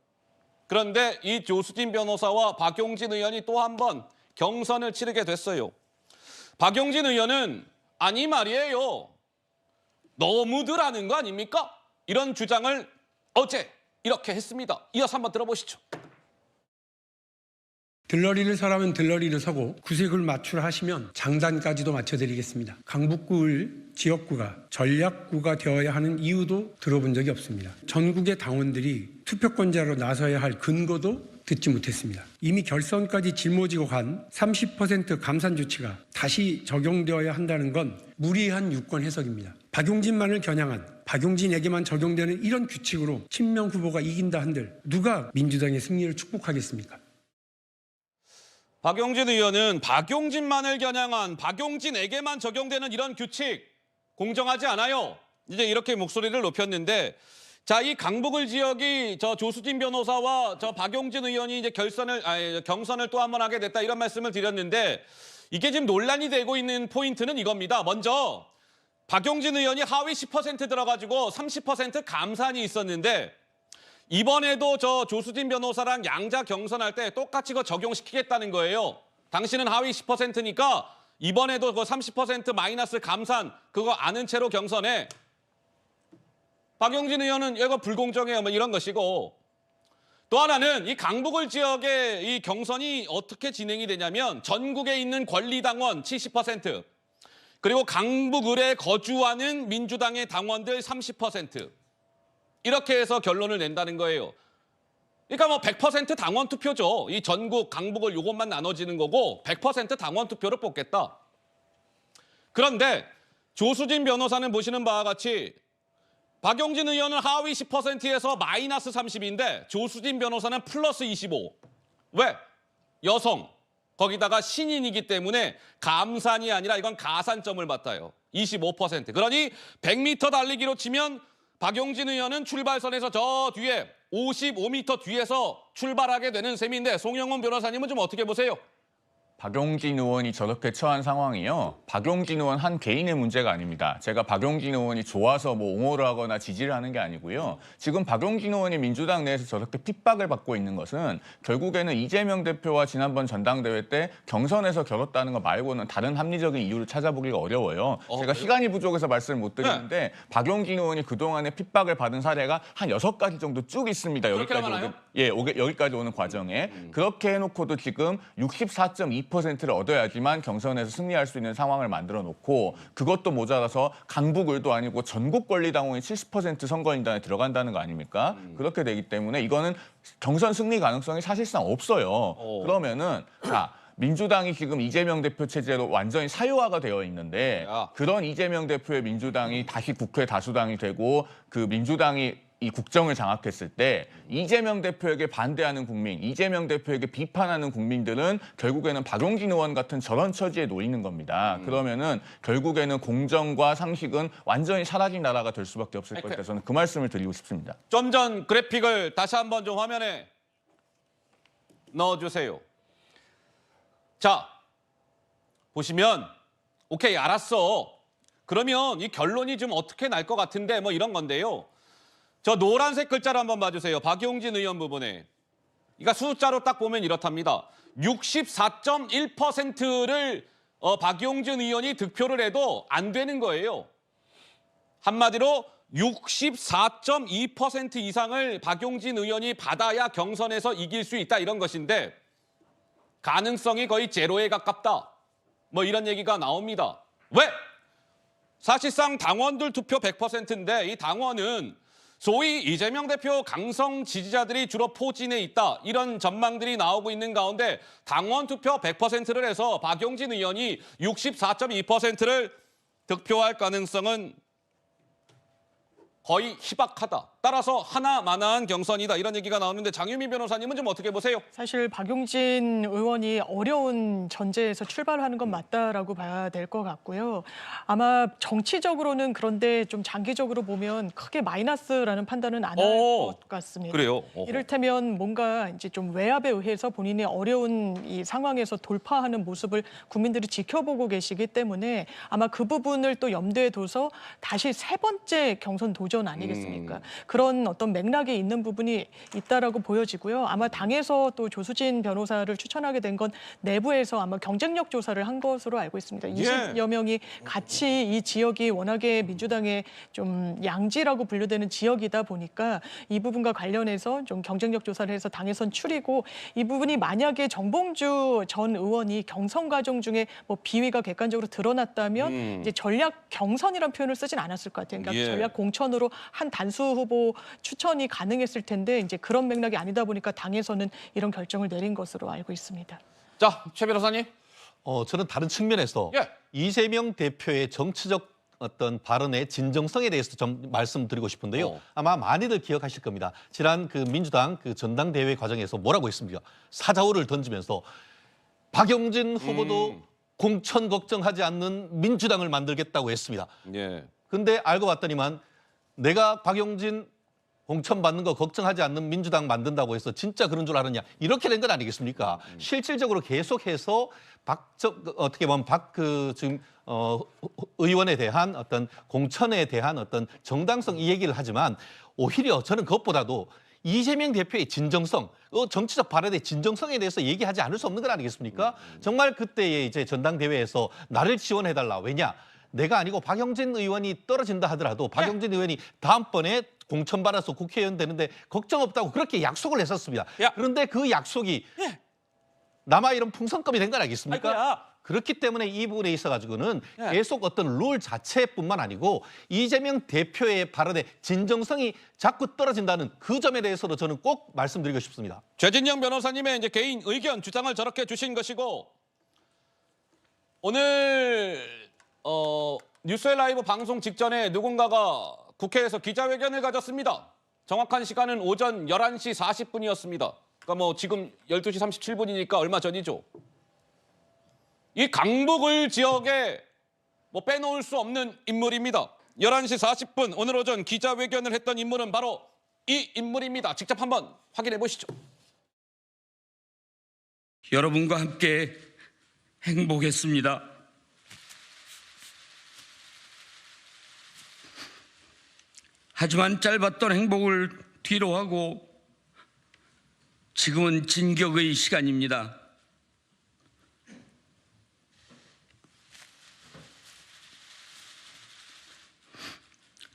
그런데 이 조수진 변호사와 박용진 의원이 또 한 번 경선을 치르게 됐어요. 박용진 의원은 아니 말이에요. 너무들 하는 거 아닙니까? 이런 주장을 어제 이렇게 했습니다. 이어서 한번 들어보시죠. 들러리를 서라면 들러리를 서고 구색을 맞추라 하시면 장단까지도 맞춰드리겠습니다. 강북구를 지역구가 전략구가 되어야 하는 이유도 들어본 적이 없습니다. 전국의 당원들이 투표권자로 나서야 할 근거도 듣지 못했습니다. 이미 결선까지 짊어지고 간 30% 감산 조치가 다시 적용되어야 한다는 건 무리한 유권 해석입니다. 박용진만을 겨냥한 박용진에게만 적용되는 이런 규칙으로 친명 후보가 이긴다 한들 누가 민주당의 승리를 축복하겠습니까? 박용진 의원은 박용진만을 겨냥한 박용진에게만 적용되는 이런 규칙 공정하지 않아요. 이제 이렇게 목소리를 높였는데 자, 이 강북을 지역이 저 조수진 변호사와 저 박용진 의원이 이제 경선을 또 한 번 하게 됐다 이런 말씀을 드렸는데 이게 지금 논란이 되고 있는 포인트는 이겁니다. 먼저 박용진 의원이 하위 10% 들어가지고 30% 감산이 있었는데 이번에도 저 조수진 변호사랑 양자 경선할 때 똑같이 그거 적용시키겠다는 거예요. 당신은 하위 10%니까 이번에도 그 30% 마이너스 감산 그거 아는 채로 경선해. 박용진 의원은 이거 불공정해요 이런 것이고 또 하나는 이 강북을 지역의 이 경선이 어떻게 진행이 되냐면 전국에 있는 권리당원 70% 그리고 강북을에 거주하는 민주당의 당원들 30% 이렇게 해서 결론을 낸다는 거예요. 그러니까 100% 당원 투표죠. 이 전국 강북을 요것만 나눠지는 거고 100% 당원 투표를 뽑겠다. 그런데 조수진 변호사는 보시는 바와 같이 박용진 의원은 하위 10%에서 마이너스 30인데 조수진 변호사는 플러스 25. 왜? 여성. 거기다가 신인이기 때문에 감산이 아니라 이건 가산점을 받아요. 25%. 그러니 100m 달리기로 치면 박용진 의원은 출발선에서 저 뒤에 55m 뒤에서 출발하게 되는 셈인데 송영훈 변호사님은 좀 어떻게 보세요? 박용진 의원이 저렇게 처한 상황이요. 박용진 의원 한 개인의 문제가 아닙니다. 제가 박용진 의원이 좋아서 옹호를 하거나 지지를 하는 게 아니고요. 지금 박용진 의원이 민주당 내에서 저렇게 핍박을 받고 있는 것은 결국에는 이재명 대표와 지난번 전당대회 때 경선에서 겨뤘다는 거 말고는 다른 합리적인 이유를 찾아보기가 어려워요. 제가 시간이 부족해서 말씀을 못 드리는데 박용진 의원이 그동안에 핍박을 받은 사례가 한 6가지 정도 쭉 있습니다. 여기까지 오는 과정에. 그렇게 해놓고도 지금 64.2%를 얻어야지만 경선에서 승리할 수 있는 상황을 만들어 놓고 그것도 모자라서 강북을도 아니고 전국 권리당원이 70% 선거인단에 들어간다는 거 아닙니까? 그렇게 되기 때문에 이거는 경선 승리 가능성이 사실상 없어요. 그러면은 자 민주당이 지금 이재명 대표 체제로 완전히 사유화가 되어 있는데 그런 이재명 대표의 민주당이 다시 국회 다수당이 되고 그 민주당이 이 국정을 장악했을 때 이재명 대표에게 반대하는 국민, 이재명 대표에게 비판하는 국민들은 결국에는 박용진 의원 같은 저런 처지에 놓이는 겁니다. 그러면은 결국에는 공정과 상식은 완전히 사라진 나라가 될 수밖에 없을 것 같아서 저는 그 말씀을 드리고 싶습니다. 좀 전 그래픽을 다시 한번 좀 화면에 넣어주세요. 자, 보시면 오케이 알았어. 그러면 이 결론이 좀 어떻게 날 것 같은데 이런 건데요. 저 노란색 글자를 한번 봐주세요. 박용진 의원 부분에 그러니까 숫자로 딱 보면 이렇답니다. 64.1%를 박용진 의원이 득표를 해도 안 되는 거예요. 한마디로 64.2% 이상을 박용진 의원이 받아야 경선에서 이길 수 있다 이런 것인데 가능성이 거의 제로에 가깝다. 뭐 이런 얘기가 나옵니다. 왜? 사실상 당원들 투표 100%인데 이 당원은 소위 이재명 대표 강성 지지자들이 주로 포진해 있다. 이런 전망들이 나오고 있는 가운데 당원 투표 100%를 해서 박용진 의원이 64.2%를 득표할 가능성은 거의 희박하다. 따라서 하나마나한 경선이다. 이런 얘기가 나오는데 장유미 변호사님은 좀 어떻게 보세요? 사실 박용진 의원이 어려운 전제에서 출발하는 건 맞다라고 봐야 될 것 같고요. 아마 정치적으로는 그런데 좀 장기적으로 보면 크게 마이너스라는 판단은 안 할 것 같습니다. 그래요? 이를테면 뭔가 이제 좀 외압에 의해서 본인이 어려운 이 상황에서 돌파하는 모습을 국민들이 지켜보고 계시기 때문에 아마 그 부분을 또 염두에 둬서 다시 세 번째 경선 도전 아니겠습니까? 그런 어떤 맥락이 있는 부분이 있다라고 보여지고요. 아마 당에서 또 조수진 변호사를 추천하게 된 건 내부에서 아마 경쟁력 조사를 한 것으로 알고 있습니다. 20여 명이 같이 이 지역이 워낙에 민주당의 좀 양지라고 분류되는 지역이다 보니까 이 부분과 관련해서 좀 경쟁력 조사를 해서 당에선 추리고 이 부분이 만약에 정봉주 전 의원이 경선 과정 중에 뭐 비위가 객관적으로 드러났다면 이제 전략 경선이라는 표현을 쓰진 않았을 것 같아요. 그러니까 전략 공천으로 한 단수 후보 추천이 가능했을 텐데 이제 그런 맥락이 아니다 보니까 당에서는 이런 결정을 내린 것으로 알고 있습니다. 자, 최 변호사님. 저는 다른 측면에서 예. 이재명 대표의 정치적 어떤 발언의 진정성에 대해서 좀 말씀드리고 싶은데요. 아마 많이들 기억하실 겁니다. 지난 그 민주당 그 전당대회 과정에서 뭐라고 했습니까? 사자우를 던지면서 박용진 후보도 공천 걱정하지 않는 민주당을 만들겠다고 했습니다. 예. 근데 알고 봤더니만 내가 박용진 공천 받는 거 걱정하지 않는 민주당 만든다고 해서 진짜 그런 줄 알았냐 이렇게 된 건 아니겠습니까? 실질적으로 계속해서 어떻게 보면 지금 의원에 대한 어떤 공천에 대한 어떤 정당성 이 얘기를 하지만 오히려 저는 그것보다도 이재명 대표의 진정성, 정치적 발언의 진정성에 대해서 얘기하지 않을 수 없는 건 아니겠습니까? 정말 그때의 이제 전당대회에서 나를 지원해달라. 왜냐? 내가 아니고 박용진 의원이 떨어진다 하더라도 박용진 의원이 다음번에 공천 받아서 국회의원 되는데 걱정 없다고 그렇게 약속을 했었습니다. 그런데 그 약속이 남아 이런 풍선껌이 된 건 아니겠습니까? 그렇기 때문에 이 부분에 있어가지고는 계속 어떤 룰 자체뿐만 아니고 이재명 대표의 발언의 진정성이 자꾸 떨어진다는 그 점에 대해서도 저는 꼭 말씀드리고 싶습니다. 최진영 변호사님의 이제 개인 의견 주장을 저렇게 주신 것이고 오늘 뉴스의 라이브 방송 직전에 누군가가 국회에서 기자회견을 가졌습니다. 정확한 시간은 오전 11시 40분이었습니다. 그러니까 뭐 지금 12시 37분이니까 얼마 전이죠. 이 강북을 지역에 뭐 빼놓을 수 없는 인물입니다. 11시 40분 오늘 오전 기자회견을 했던 인물은 바로 이 인물입니다. 직접 한번 확인해 보시죠. 여러분과 함께 행복했습니다. 하지만 짧았던 행복을 뒤로하고 지금은 진격의 시간입니다.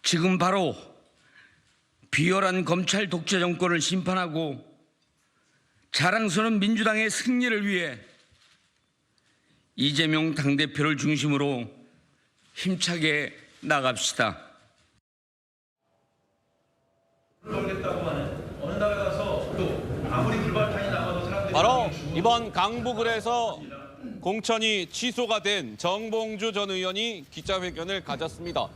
지금 바로 비열한 검찰 독재 정권을 심판하고 자랑스러운 민주당의 승리를 위해 이재명 당대표를 중심으로 힘차게 나갑시다. 바로 이번 강북을에서 공천이 취소가 된 정봉주 전 의원이 기자회견을 가졌습니다.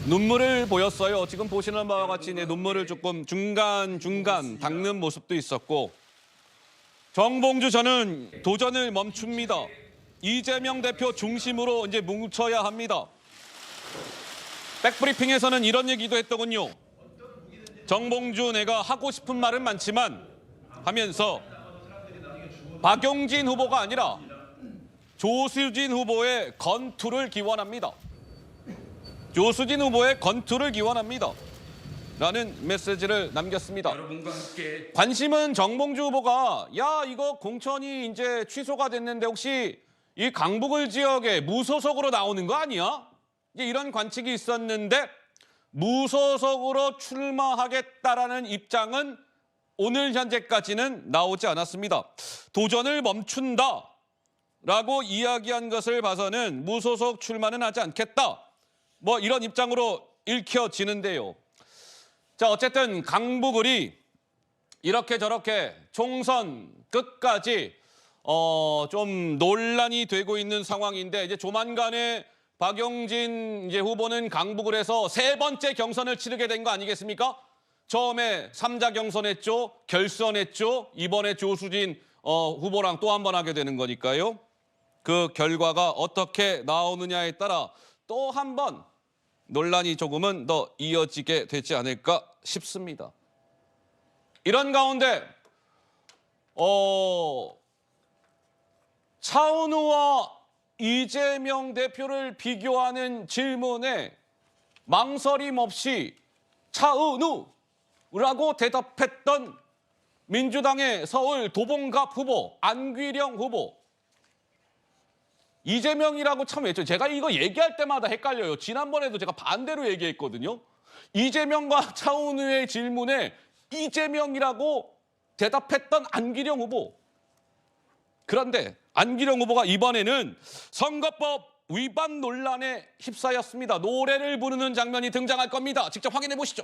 눈물을 보였어요. 지금 보시는 바와 같이 눈물을 조금 중간중간 닦는 모습도 있었고 정봉주 저는 도전을 멈춥니다. 이재명 대표 중심으로 이제 뭉쳐야 합니다. 백브리핑에서는 이런 얘기도 했더군요. 정봉주 내가 하고 싶은 말은 많지만 하면서 박용진 후보가 아니라 조수진 후보의 건투를 기원합니다. 조수진 후보의 건투를 기원합니다. 라는 메시지를 남겼습니다. 여러분과 함께 관심은 정봉주 후보가 야 이거 공천이 이제 취소가 됐는데 혹시 이 강북을 지역에 무소속으로 나오는 거 아니야? 이제 이런 관측이 있었는데 무소속으로 출마하겠다라는 입장은 오늘 현재까지는 나오지 않았습니다. 도전을 멈춘다라고 이야기한 것을 봐서는 무소속 출마는 하지 않겠다. 뭐 이런 입장으로 읽혀지는데요. 자, 어쨌든 강북을이 이렇게 저렇게 총선 끝까지 좀 논란이 되고 있는 상황인데 이제 조만간에 박용진 이제 후보는 강북을 해서 3번째 경선을 치르게 된 거 아니겠습니까? 처음에 3자 경선했죠, 결선했죠, 이번에 조수진 후보랑 또 한 번 하게 되는 거니까요. 그 결과가 어떻게 나오느냐에 따라 또 한 번 논란이 조금은 더 이어지게 되지 않을까 싶습니다. 이런 가운데 차은우와 이재명 대표를 비교하는 질문에 망설임 없이 차은우라고 대답했던 민주당의 서울 도봉갑 후보 안귀령 후보. 이재명이라고 참 외쳐요. 제가 이거 얘기할 때마다 헷갈려요. 지난번에도 제가 반대로 얘기했거든요. 이재명과 차은우의 질문에 이재명이라고 대답했던 안귀령 후보. 그런데 안귀령 후보가 이번에는 선거법 위반 논란에 휩싸였습니다. 노래를 부르는 장면이 등장할 겁니다. 직접 확인해 보시죠.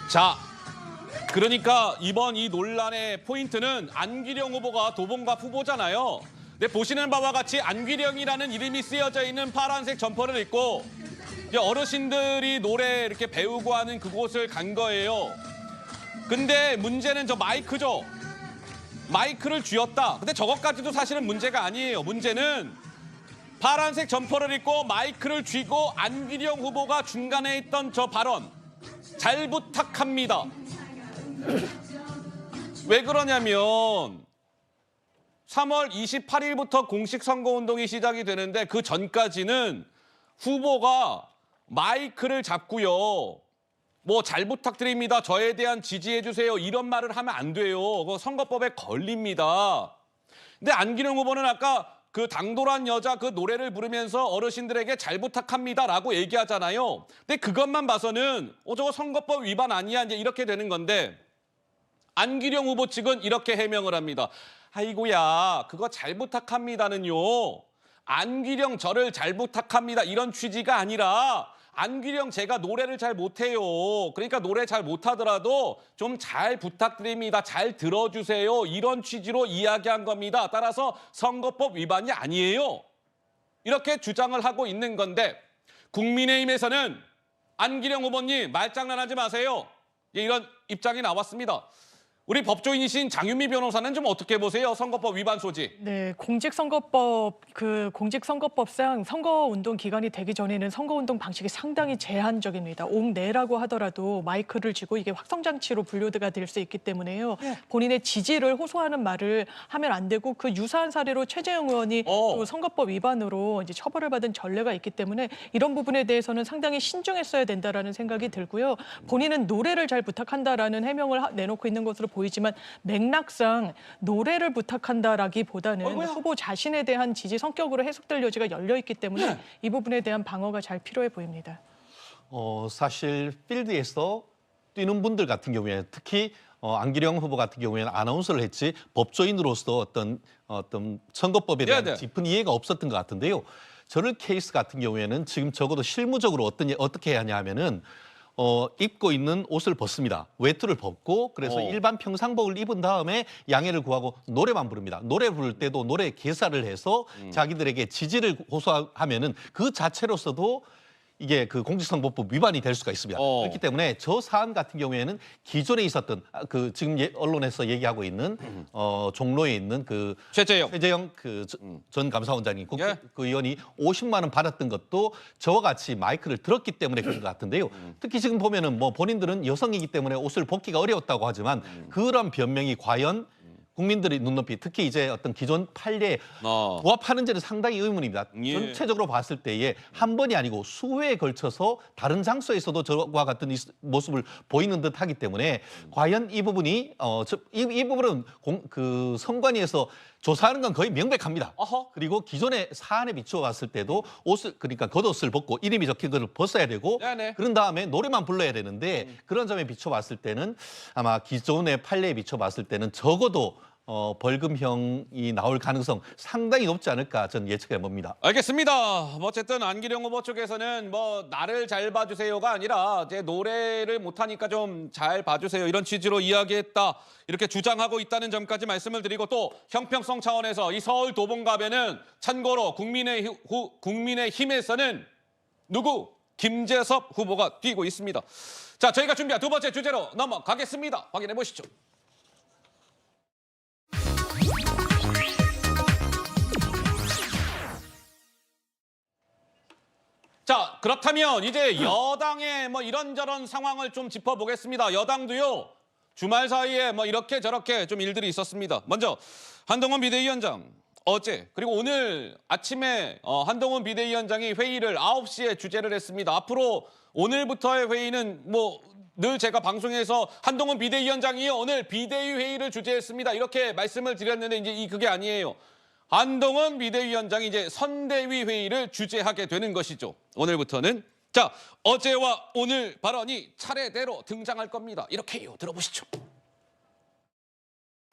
자, 그러니까 이번 이 논란의 포인트는 안귀령 후보가 도봉갑 후보잖아요. 근데 보시는 바와 같이 안귀령이라는 이름이 쓰여져 있는 파란색 점퍼를 입고 이제 어르신들이 노래 이렇게 배우고 하는 그곳을 간 거예요. 근데 문제는 저 마이크죠. 마이크를 쥐었다. 근데 저것까지도 사실은 문제가 아니에요. 문제는 파란색 점퍼를 입고 마이크를 쥐고 안귀령 후보가 중간에 있던 저 발언. 잘 부탁합니다. 왜 그러냐면 3월 28일부터 공식 선거운동이 시작이 되는데 그 전까지는 후보가 마이크를 잡고요. 뭐 잘 부탁드립니다. 저에 대한 지지해 주세요. 이런 말을 하면 안 돼요. 그거 선거법에 걸립니다. 근데 안귀령 후보는 아까 그 당돌한 여자 그 노래를 부르면서 어르신들에게 잘 부탁합니다라고 얘기하잖아요. 근데 그것만 봐서는 저거 선거법 위반 아니야 이제 이렇게 되는 건데 안귀령 후보 측은 이렇게 해명을 합니다. 아이고야 그거 잘 부탁합니다는요. 안귀령 저를 잘 부탁합니다 이런 취지가 아니라 안귀령 제가 노래를 잘 못해요. 그러니까 노래 잘 못하더라도 좀 잘 부탁드립니다. 잘 들어주세요. 이런 취지로 이야기한 겁니다. 따라서 선거법 위반이 아니에요. 이렇게 주장을 하고 있는 건데 국민의힘에서는 안귀령 후보님 말장난하지 마세요. 이런 입장이 나왔습니다. 우리 법조인이신 장윤미 변호사는 좀 어떻게 보세요? 선거법 위반 소지. 네, 공직선거법상 선거운동 기간이 되기 전에는 선거운동 방식이 상당히 제한적입니다. 옥내라고 하더라도 마이크를 쥐고 이게 확성장치로 분류가 될 수 있기 때문에요. 본인의 지지를 호소하는 말을 하면 안 되고 그 유사한 사례로 최재형 의원이 또 선거법 위반으로 이제 처벌을 받은 전례가 있기 때문에 이런 부분에 대해서는 상당히 신중했어야 된다라는 생각이 들고요. 본인은 노래를 잘 부탁한다라는 해명을 내놓고 있는 것으로 보이지만 맥락상 노래를 부탁한다라기보다는 후보 자신에 대한 지지 성격으로 해석될 여지가 열려 있기 때문에 이 부분에 대한 방어가 잘 필요해 보입니다. 사실 필드에서 뛰는 분들 같은 경우에 특히 안귀령 후보 같은 경우에는 아나운서를 했지 법조인으로서 어떤 선거법에 대한 깊은 이해가 없었던 것 같은데요. 저럴 케이스 같은 경우에는 지금 적어도 실무적으로 어떻게 해야 하냐면은 입고 있는 옷을 벗습니다. 외투를 벗고 그래서 일반 평상복을 입은 다음에 양해를 구하고 노래만 부릅니다. 노래 부를 때도 노래 개사를 해서 자기들에게 지지를 호소하면은 그 자체로서도 이게 그 공직선거법 위반이 될 수가 있습니다. 그렇기 때문에 저 사안 같은 경우에는 기존에 있었던 그 지금 언론에서 얘기하고 있는 종로에 있는 그 최재형 그 전 감사원장이 그 의원이 50만 원 받았던 것도 저와 같이 마이크를 들었기 때문에 그런 것 같은데요. 특히 지금 보면은 뭐 본인들은 여성이기 때문에 옷을 벗기가 어려웠다고 하지만 그런 변명이 과연 국민들의 눈높이, 특히 이제 어떤 기존 판례에 부합하는지는 상당히 의문입니다. 전체적으로 봤을 때에 한 번이 아니고 수회에 걸쳐서 다른 장소에서도 저와 같은 모습을 보이는 듯하기 때문에 과연 이 부분이 이 부분은 그 선관위에서 조사하는 건 거의 명백합니다. 그리고 기존의 사안에 비추어 봤을 때도 옷을 그러니까 겉옷을 벗고 이름이 적힌 것을 벗어야 되고 그런 다음에 노래만 불러야 되는데 그런 점에 비춰 봤을 때는 아마 기존의 판례에 비춰 봤을 때는 적어도 벌금형이 나올 가능성 상당히 높지 않을까 저는 예측해 봅니다. 알겠습니다. 어쨌든 안기령 후보 쪽에서는 뭐 나를 잘 봐주세요가 아니라 제 노래를 못하니까 좀 잘 봐주세요 이런 취지로 이야기했다 이렇게 주장하고 있다는 점까지 말씀을 드리고 또 형평성 차원에서 이 서울 도봉갑에는 참고로 국민의힘에서는 누구? 김재섭 후보가 뛰고 있습니다. 자, 저희가 준비한 두 번째 주제로 넘어가겠습니다. 확인해 보시죠. 자, 그렇다면 이제 여당의 뭐 이런저런 상황을 좀 짚어보겠습니다. 여당도요, 주말 사이에 뭐 이렇게 저렇게 좀 일들이 있었습니다. 먼저 한동훈 비대위원장 어제 그리고 오늘 아침에 한동훈 비대위원장이 회의를 9시에 주재를 했습니다. 앞으로 오늘부터의 회의는 뭐 늘 제가 방송에서 한동훈 비대위원장이 오늘 비대위 회의를 주재했습니다. 이렇게 말씀을 드렸는데 이제 그게 아니에요. 한동훈 비대위원장이 이제 선대위 회의를 주재하게 되는 것이죠. 오늘부터는. 자, 어제와 오늘 발언이 차례대로 등장할 겁니다. 이렇게요. 들어보시죠.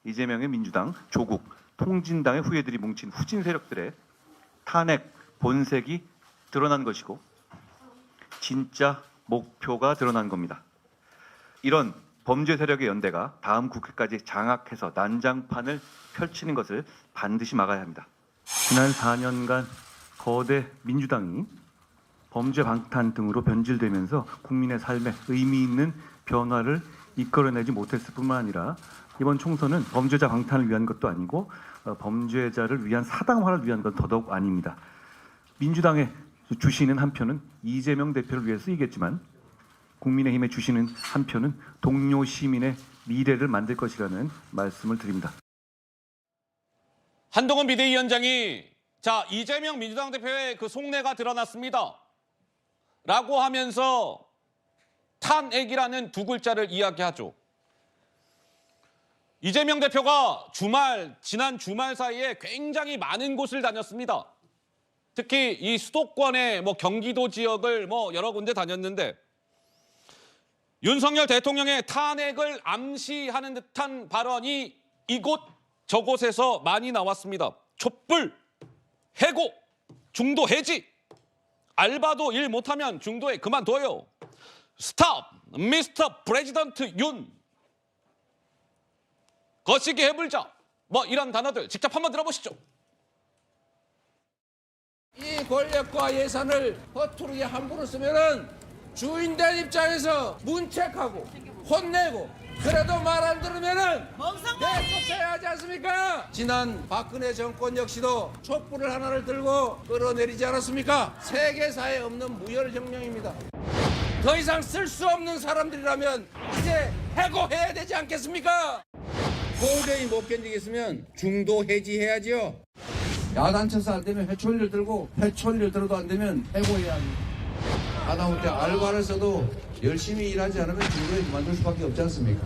이재명의 민주당, 조국, 통진당의 후예들이 뭉친 후진 세력들의 탄핵 본색이 드러난 것이고 진짜 목표가 드러난 겁니다. 이런 범죄 세력의 연대가 다음 국회까지 장악해서 난장판을 펼치는 것을 반드시 막아야 합니다. 지난 4년간 거대 민주당이 범죄 방탄 등으로 변질되면서 국민의 삶에 의미 있는 변화를 이끌어내지 못했을 뿐만 아니라 이번 총선은 범죄자 방탄을 위한 것도 아니고 범죄자를 위한 사당화를 위한 건 더더욱 아닙니다. 민주당에 주시는 한 표는 이재명 대표를 위해 쓰이겠지만 국민의힘에 주시는 한 표는 동료 시민의 미래를 만들 것이라는 말씀을 드립니다. 한동훈 비대위원장이 자, 이재명 민주당 대표의 그 속내가 드러났습니다. 라고 하면서 탄핵이라는 두 글자를 이야기하죠. 이재명 대표가 지난 주말 사이에 굉장히 많은 곳을 다녔습니다. 특히 이 수도권의 뭐 경기도 지역을 뭐 여러 군데 다녔는데 윤석열 대통령의 탄핵을 암시하는 듯한 발언이 이곳 저곳에서 많이 나왔습니다. 촛불, 해고, 중도 해지, 알바도 일 못하면 중도에 그만둬요. 스톱, 미스터 프레지던트 윤, 거시기 해불자, 뭐 이런 단어들 직접 한번 들어보시죠. 이 권력과 예산을 허투루에 함부로 쓰면은 주인된 입장에서 문책하고 혼내고 그래도 말 안 들으면은 내쫓아야 하지 않습니까? 지난 박근혜 정권 역시도 촛불을 하나를 들고 끌어내리지 않았습니까? 세계사에 없는 무혈혁명입니다. 더 이상 쓸 수 없는 사람들이라면 이제 해고해야 되지 않겠습니까? 도저히 못 견디겠으면 중도 해지해야죠. 야단 쳐서 안 되면 회초리를 들고 회초리를 들어도 안 되면 해고해야 합니다. 하다못해 알바를 써도 열심히 일하지 않으면 중도에 그만둘 수밖에 없지 않습니까?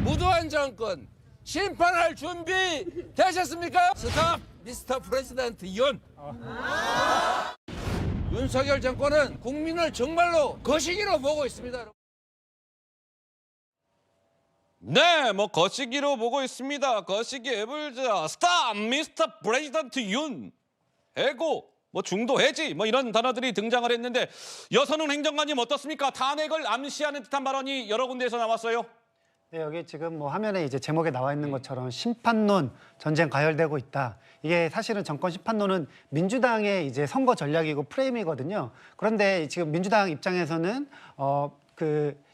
무도한 정권 심판할 준비 되셨습니까? 스탑 미스터 프레지던트 윤. 윤석열 정권은 국민을 정말로 거시기로 보고 있습니다. 네, 뭐 거시기로 보고 있습니다. 거시기 해불자, 스탑 미스터 프레지던트 윤, 해고, 뭐 중도 해지 뭐 이런 단어들이 등장을 했는데 여선웅 행정관님 어떻습니까? 탄핵을 암시하는 듯한 발언이 여러 군데에서 나왔어요. 네, 여기 지금 뭐 화면에 이제 제목에 나와 있는 것처럼 심판론 전쟁 가열되고 있다. 이게 사실은 정권 심판론은 민주당의 이제 선거 전략이고 프레임이거든요. 그런데 지금 민주당 입장에서는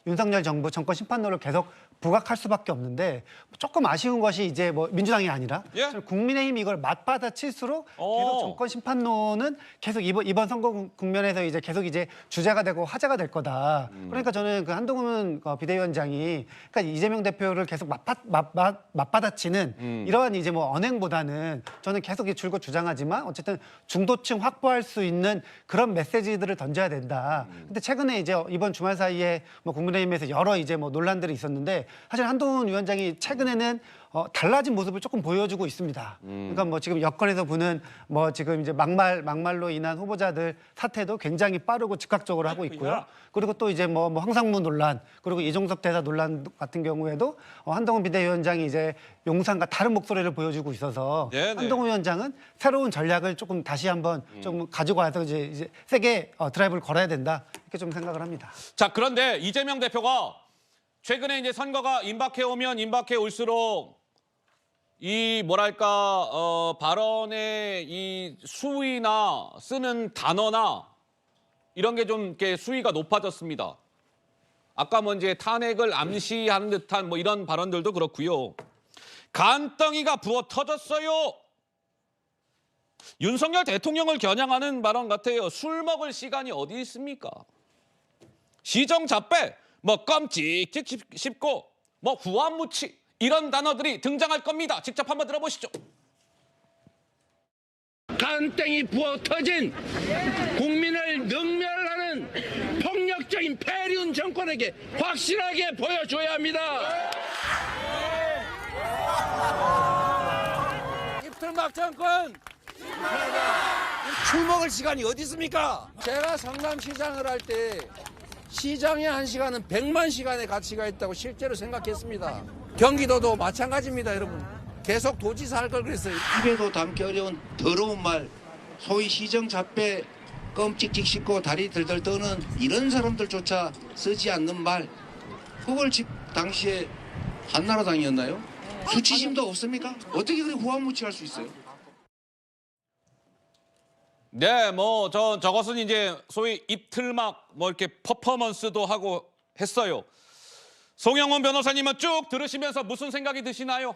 윤석열 정부 정권 심판론을 계속 부각할 수밖에 없는데 조금 아쉬운 것이 이제 뭐 민주당이 아니라 국민의힘 이걸 맞받아칠수록 계속 정권 심판론은 계속 이번 선거 국면에서 이제 계속 이제 주제가 되고 화제가 될 거다. 그러니까 저는 그 한동훈 비대위원장이 그러니까 이재명 대표를 계속 맞받아치는 이러한 이제 뭐 언행보다는 저는 계속 줄곧 주장하지만 어쨌든 중도층 확보할 수 있는 그런 메시지들을 던져야 된다. 근데 최근에 이제 이번 주말 사이에 뭐 국민의힘에서 여러 이제 뭐 논란들이 있었는데 사실 한동훈 위원장이 최근에는 달라진 모습을 조금 보여주고 있습니다. 그러니까 뭐 지금 여권에서 보는 뭐 지금 이제 막말로 인한 후보자들 사퇴도 굉장히 빠르고 즉각적으로 하고 있고요. 그리고 또 이제 뭐 황상무 논란 그리고 이종섭 대사 논란 같은 경우에도 한동훈 비대위원장이 이제 용산과 다른 목소리를 보여주고 있어서 한동훈 위원장은 새로운 전략을 조금 다시 한번 좀 가지고 와서 이제 세게 드라이브를 걸어야 된다 이렇게 좀 생각을 합니다. 자, 그런데 이재명 대표가 최근에 이제 선거가 임박해 오면 임박해 올수록 이 뭐랄까 발언의 이 수위나 쓰는 단어나 이런 게 좀 이렇게 수위가 높아졌습니다. 아까 뭐 이제 탄핵을 암시하는 듯한 뭐 이런 발언들도 그렇고요. 간덩이가 부어 터졌어요. 윤석열 대통령을 겨냥하는 발언 같아요. 술 먹을 시간이 어디 있습니까? 시정잡배, 뭐 껌찍찍 씹고 뭐 후안무치 이런 단어들이 등장할 겁니다. 직접 한번 들어보시죠. 간땡이 부어 터진 국민을 능멸하는 폭력적인 폐륜 정권에게 확실하게 보여줘야 합니다. 입틀막 정권 술 먹을 시간이 어디 있습니까? 제가 성남시장을 할 때 시장의 1시간은 100만 시간의 가치가 있다고 실제로 생각했습니다. 경기도도 마찬가지입니다, 여러분. 계속 도지사 할 걸 그랬어요. 입에도 담기 어려운 더러운 말, 소위 시정잡배, 껌찍찍 씹고 다리 들들 떠는 이런 사람들조차 쓰지 않는 말, 그걸 당시에 한나라당이었나요? 수치심도 없습니까? 어떻게 그렇게 후한무치할 수 있어요? 네, 뭐 저것은 이제 소위 입틀막 뭐 이렇게 퍼포먼스도 하고 했어요. 송영문 변호사님은 쭉 들으시면서 무슨 생각이 드시나요?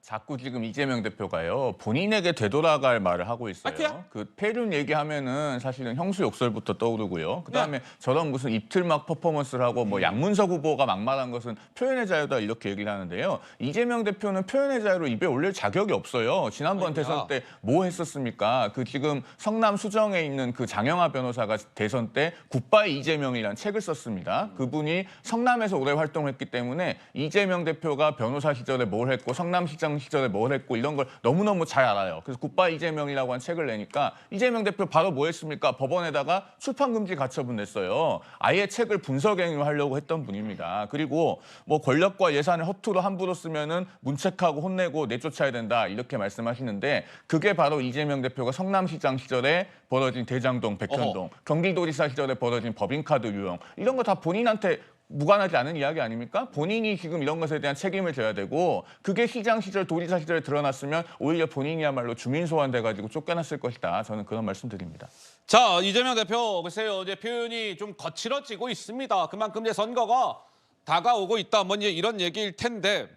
자꾸 지금 이재명 대표가요 본인에게 되돌아갈 말을 하고 있어요. 그 폐륜 얘기하면은 사실은 형수 욕설부터 떠오르고요. 그다음에 저런 무슨 입틀막 퍼포먼스를 하고 뭐 양문석 후보가 막말한 것은 표현의 자유다 이렇게 얘기를 하는데요. 이재명 대표는 표현의 자유를 입에 올릴 자격이 없어요. 지난번 대선 때 뭐 했었습니까? 그 지금 성남 수정에 있는 그 장영하 변호사가 대선 때 굿바이 이재명이라는 책을 썼습니다. 그분이 성남에서 오래 활동했기 때문에 이재명 대표가 변호사 시절에 뭘 했고 성남 시장 시절에 뭘 했고 이런 걸 너무너무 잘 알아요. 그래서 굿바이 이재명이라고 한 책을 내니까 이재명 대표 바로 뭐 했습니까? 법원에다가 출판금지 가처분 냈어요. 아예 책을 분석행위하려고 했던 분입니다. 그리고 뭐 권력과 예산을 허투루 함부로 쓰면은 문책하고 혼내고 내쫓아야 된다 이렇게 말씀하시는데 그게 바로 이재명 대표가 성남시장 시절에 벌어진 대장동, 백현동, 경기도지사 시절에 벌어진 법인카드 유용 이런 거 다 본인한테 무관하지 않은 이야기 아닙니까? 본인이 지금 이런 것에 대한 책임을 져야 되고 그게 시장 시절, 도지사 시절에 드러났으면 오히려 본인이야말로 주민 소환돼가지고 쫓겨났을 것이다. 저는 그런 말씀드립니다. 자, 이재명 대표 글쎄요, 이제 표현이 좀 거칠어지고 있습니다. 그만큼 이제 선거가 다가오고 있다. 뭐 이제 이런 얘기일 텐데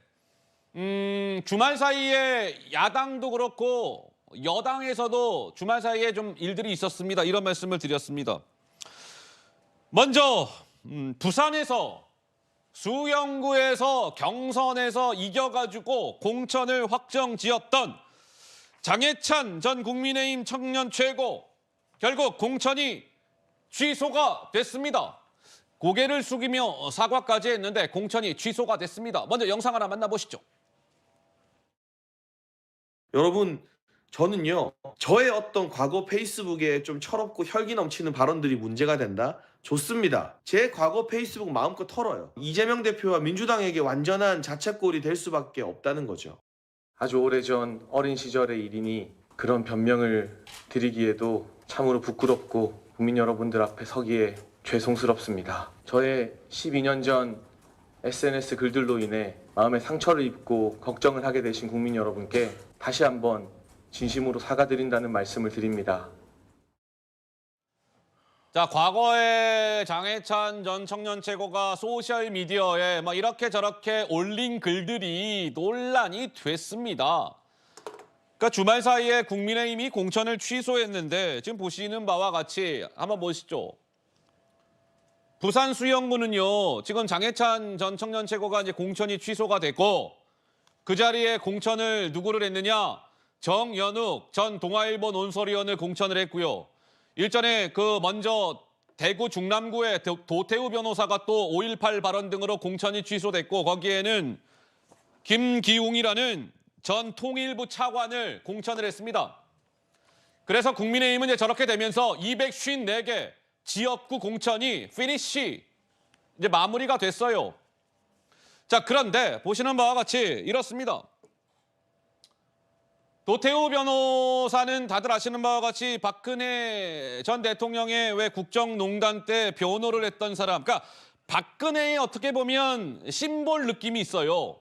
주말 사이에 야당도 그렇고 여당에서도 주말 사이에 좀 일들이 있었습니다. 이런 말씀을 드렸습니다. 먼저 부산에서 수영구에서 경선에서 이겨가지고 공천을 확정지었던 장해찬 전 국민의힘 청년 최고 결국 공천이 취소가 됐습니다. 고개를 숙이며 사과까지 했는데 공천이 취소가 됐습니다. 먼저 영상 하나 만나보시죠. 여러분, 저는요, 저의 어떤 과거 페이스북에 좀 철없고 혈기 넘치는 발언들이 문제가 된다? 좋습니다. 제 과거 페이스북 마음껏 털어요. 이재명 대표와 민주당에게 완전한 자책골이 될 수밖에 없다는 거죠. 아주 오래전 어린 시절의 일이니 그런 변명을 드리기에도 참으로 부끄럽고 국민 여러분들 앞에 서기에 죄송스럽습니다. 저의 12년 전 SNS 글들로 인해 마음에 상처를 입고 걱정을 하게 되신 국민 여러분께 다시 한번 진심으로 사과드린다는 말씀을 드립니다. 자, 과거에 장해찬 전 청년 최고가 소셜미디어에 막 이렇게 저렇게 올린 글들이 논란이 됐습니다. 그러니까 주말 사이에 국민의힘이 공천을 취소했는데 지금 보시는 바와 같이 한번 보시죠. 부산 수영구는요, 지금 장해찬 전 청년 최고가 이제 공천이 취소가 됐고 그 자리에 공천을 누구를 했느냐? 정연욱 전 동아일보 논설위원을 공천을 했고요. 일전에 먼저 대구 중남구의 도태우 변호사가 또 5.18 발언 등으로 공천이 취소됐고 거기에는 김기웅이라는 전 통일부 차관을 공천을 했습니다. 그래서 국민의힘은 이제 저렇게 되면서 254개 지역구 공천이 피니쉬 이제 마무리가 됐어요. 자, 그런데 보시는 바와 같이 이렇습니다. 도태우 변호사는 다들 아시는 바와 같이 박근혜 전 대통령의 왜 국정농단 때 변호를 했던 사람. 그러니까 박근혜의 어떻게 보면 심볼 느낌이 있어요.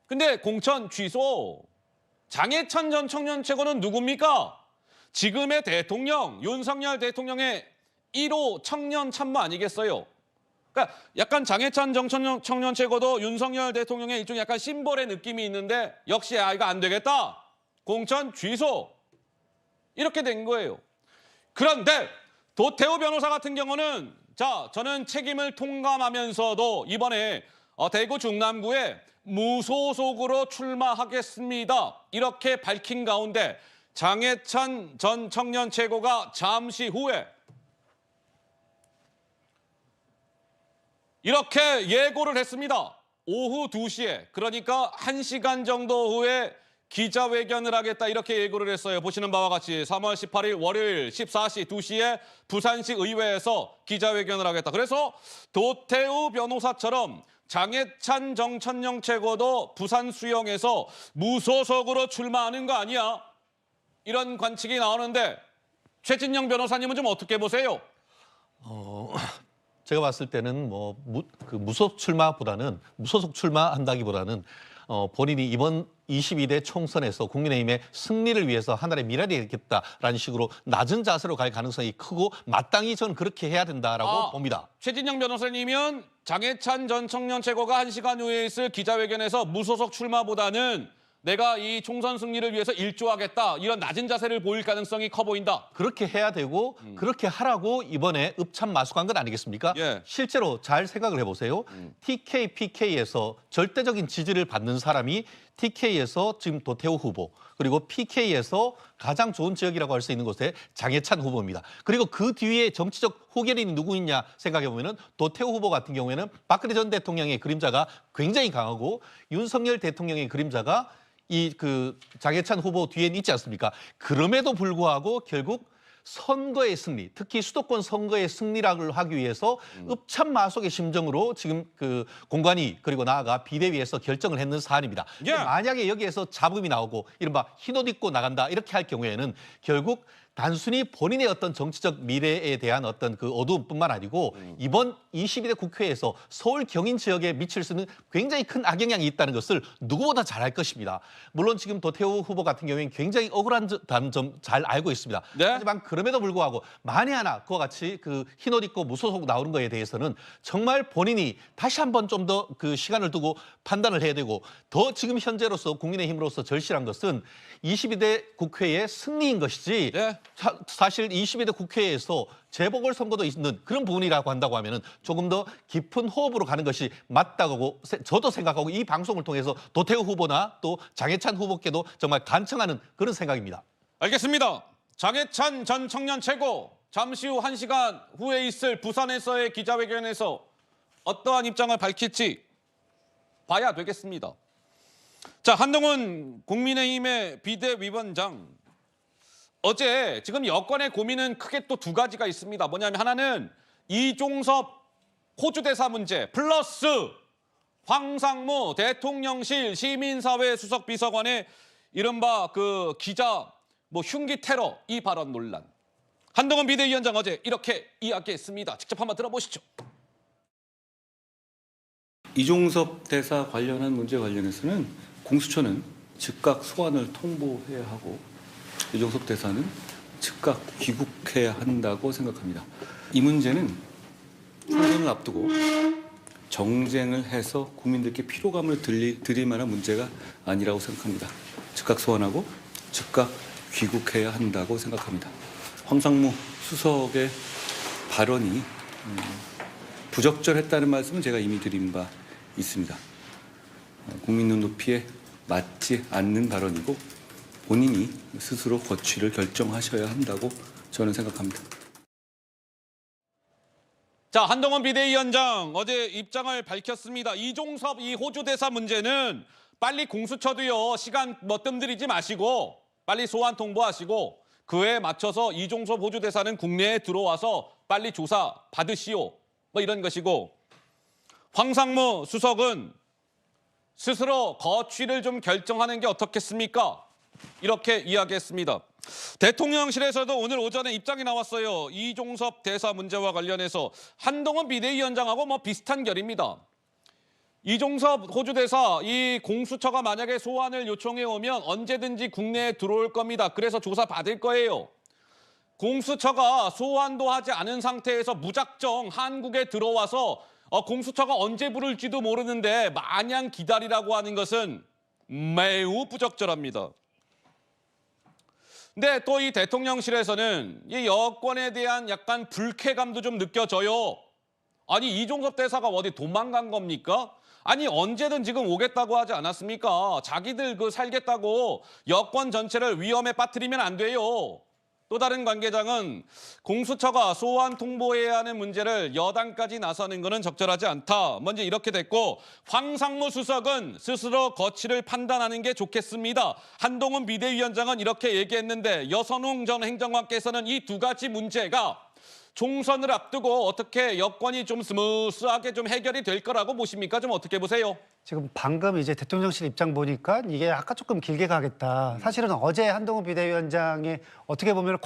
근데 공천 취소. 장해찬 전 청년 최고는 누굽니까? 지금의 대통령, 윤석열 대통령의 1호 청년 참모 아니겠어요? 그러니까 약간 장해찬 전 청년 최고도 윤석열 대통령의 일종의 약간 심볼의 느낌이 있는데 역시 이거 안 되겠다. 공천 취소. 이렇게 된 거예요. 그런데 도태우 변호사 같은 경우는 저는 책임을 통감하면서도 이번에 대구 중남구에 무소속으로 출마하겠습니다. 이렇게 밝힌 가운데 장해찬 전 청년 최고가 잠시 후에 이렇게 예고를 했습니다. 오후 2시에 그러니까 1시간 정도 후에 기자회견을 하겠다 이렇게 예고를 했어요. 보시는 바와 같이 3월 18일 월요일 14시 2시에 부산시 의회에서 기자회견을 하겠다. 그래서 도태우 변호사처럼 장해찬 전 청년 최고도 부산 수영에서 무소속으로 출마하는 거 아니야? 이런 관측이 나오는데 최진영 변호사님은 좀 어떻게 보세요? 제가 봤을 때는 무소속 출마한다기보다는 본인이 이번 22대 총선에서 국민의힘의 승리를 위해서 하나의 미래를 있겠다라는 식으로 낮은 자세로 갈 가능성이 크고 마땅히 저는 그렇게 해야 된다라고 봅니다. 최진영 변호사님은 장해찬 전 청년 최고가 1시간 후에 있을 기자회견에서 무소속 출마보다는 내가 이 총선 승리를 위해서 일조하겠다 이런 낮은 자세를 보일 가능성이 커 보인다. 그렇게 해야 되고 그렇게 하라고 이번에 읍참마숙한 건 아니겠습니까? 예. 실제로 잘 생각을 해보세요. TK, PK에서 절대적인 지지를 받는 사람이 TK에서 지금 도태우 후보 그리고 PK에서 가장 좋은 지역이라고 할 수 있는 곳에 장해찬 후보입니다. 그리고 그 뒤에 정치적 호결인이 누구 있냐 생각해보면 도태우 후보 같은 경우에는 박근혜 전 대통령의 그림자가 굉장히 강하고 윤석열 대통령의 그림자가 장해찬 후보 뒤엔 있지 않습니까? 그럼에도 불구하고 결국 선거의 승리, 특히 수도권 선거의 승리를 하기 위해서 읍참마속의 심정으로 지금 공관위 그리고 나아가 비대위에서 결정을 했는 사안입니다. 예. 만약에 여기에서 잡음이 나오고 이른바 흰옷 입고 나간다 이렇게 할 경우에는 결국 단순히 본인의 어떤 정치적 미래에 대한 어떤 어두움뿐만 아니고 이번 22대 국회에서 서울 경인 지역에 미칠 수 있는 굉장히 큰 악영향이 있다는 것을 누구보다 잘 알 것입니다. 물론 지금 도태우 후보 같은 경우에는 굉장히 억울한 점 잘 알고 있습니다. 네? 하지만 그럼에도 불구하고 만에 하나 그와 같이 흰옷 입고 무소속 나오는 거에 대해서는 정말 본인이 다시 한번 좀 더 시간을 두고 판단을 해야 되고 더 지금 현재로서 국민의힘으로서 절실한 것은 22대 국회의 승리인 것이지 네. 사실 22대 국회에서 재보궐선거도 있는 그런 부분이라고 한다고 하면은 조금 더 깊은 호흡으로 가는 것이 맞다고 저도 생각하고 이 방송을 통해서 도태우 후보나 또 장해찬 후보께도 정말 간청하는 그런 생각입니다. 알겠습니다. 장해찬 전 청년 최고 잠시 후 1시간 후에 있을 부산에서의 기자회견에서 어떠한 입장을 밝힐지 봐야 되겠습니다. 자, 한동훈 국민의힘의 비대위원장 어제 지금 여권의 고민은 크게 또 두 가지가 있습니다. 뭐냐면 하나는 이종섭 호주대사 문제 플러스 황상무 대통령실 시민사회 수석비서관의 이른바 기자 뭐 흉기 테러 이 발언 논란. 한동훈 비대위원장 어제 이렇게 이야기했습니다. 직접 한번 들어보시죠. 이종섭 대사 관련한 문제 관련해서는 공수처는 즉각 소환을 통보해야 하고 이종섭 대사는 즉각 귀국해야 한다고 생각합니다. 이 문제는 총선을 앞두고 정쟁을 해서 국민들께 피로감을 드릴 만한 문제가 아니라고 생각합니다. 즉각 소환하고 즉각 귀국해야 한다고 생각합니다. 황상무 수석의 발언이 부적절했다는 말씀은 제가 이미 드린 바 있습니다. 국민 눈높이에 맞지 않는 발언이고 본인이 스스로 거취를 결정하셔야 한다고 저는 생각합니다. 자, 한동훈 비대위원장 어제 입장을 밝혔습니다. 이종섭 이 호주 대사 문제는 빨리 공수처도요. 시간 뜸들이지 마시고 빨리 소환 통보하시고 그에 맞춰서 이종섭 호주 대사는 국내에 들어와서 빨리 조사 받으시오. 뭐 이런 것이고 황상무 수석은 스스로 거취를 좀 결정하는 게 어떻겠습니까? 이렇게 이야기했습니다. 대통령실에서도 오늘 오전에 입장이 나왔어요. 이종섭 대사 문제와 관련해서 한동훈 비대위원장하고 뭐 비슷한 결입니다. 이종섭 호주 대사 이 공수처가 만약에 소환을 요청해 오면 언제든지 국내에 들어올 겁니다. 그래서 조사 받을 거예요. 공수처가 소환도 하지 않은 상태에서 무작정 한국에 들어와서 공수처가 언제 부를지도 모르는데 마냥 기다리라고 하는 것은 매우 부적절합니다. 근데 또 이 대통령실에서는 이 여권에 대한 약간 불쾌감도 좀 느껴져요. 아니 이종섭 대사가 어디 도망간 겁니까? 아니 언제든 지금 오겠다고 하지 않았습니까? 자기들 살겠다고 여권 전체를 위험에 빠뜨리면 안 돼요. 또 다른 관계자는 공수처가 소환 통보해야 하는 문제를 여당까지 나서는 것은 적절하지 않다. 먼저 이렇게 됐고 황상무 수석은 스스로 거취를 판단하는 게 좋겠습니다. 한동훈 비대위원장은 이렇게 얘기했는데 여선웅 전 행정관께서는 이 두 가지 문제가 총선을 앞두고 어떻게 여권이 좀 스무스하게 좀 해결이 될 거라고 보십니까? 좀 어떻게 보세요? 지금 방금 이제 대통령실 입장 보니까 이게 아까 조금 길게 가겠다. 사실은 어제 한동훈 비대위원장의 어떻게 보면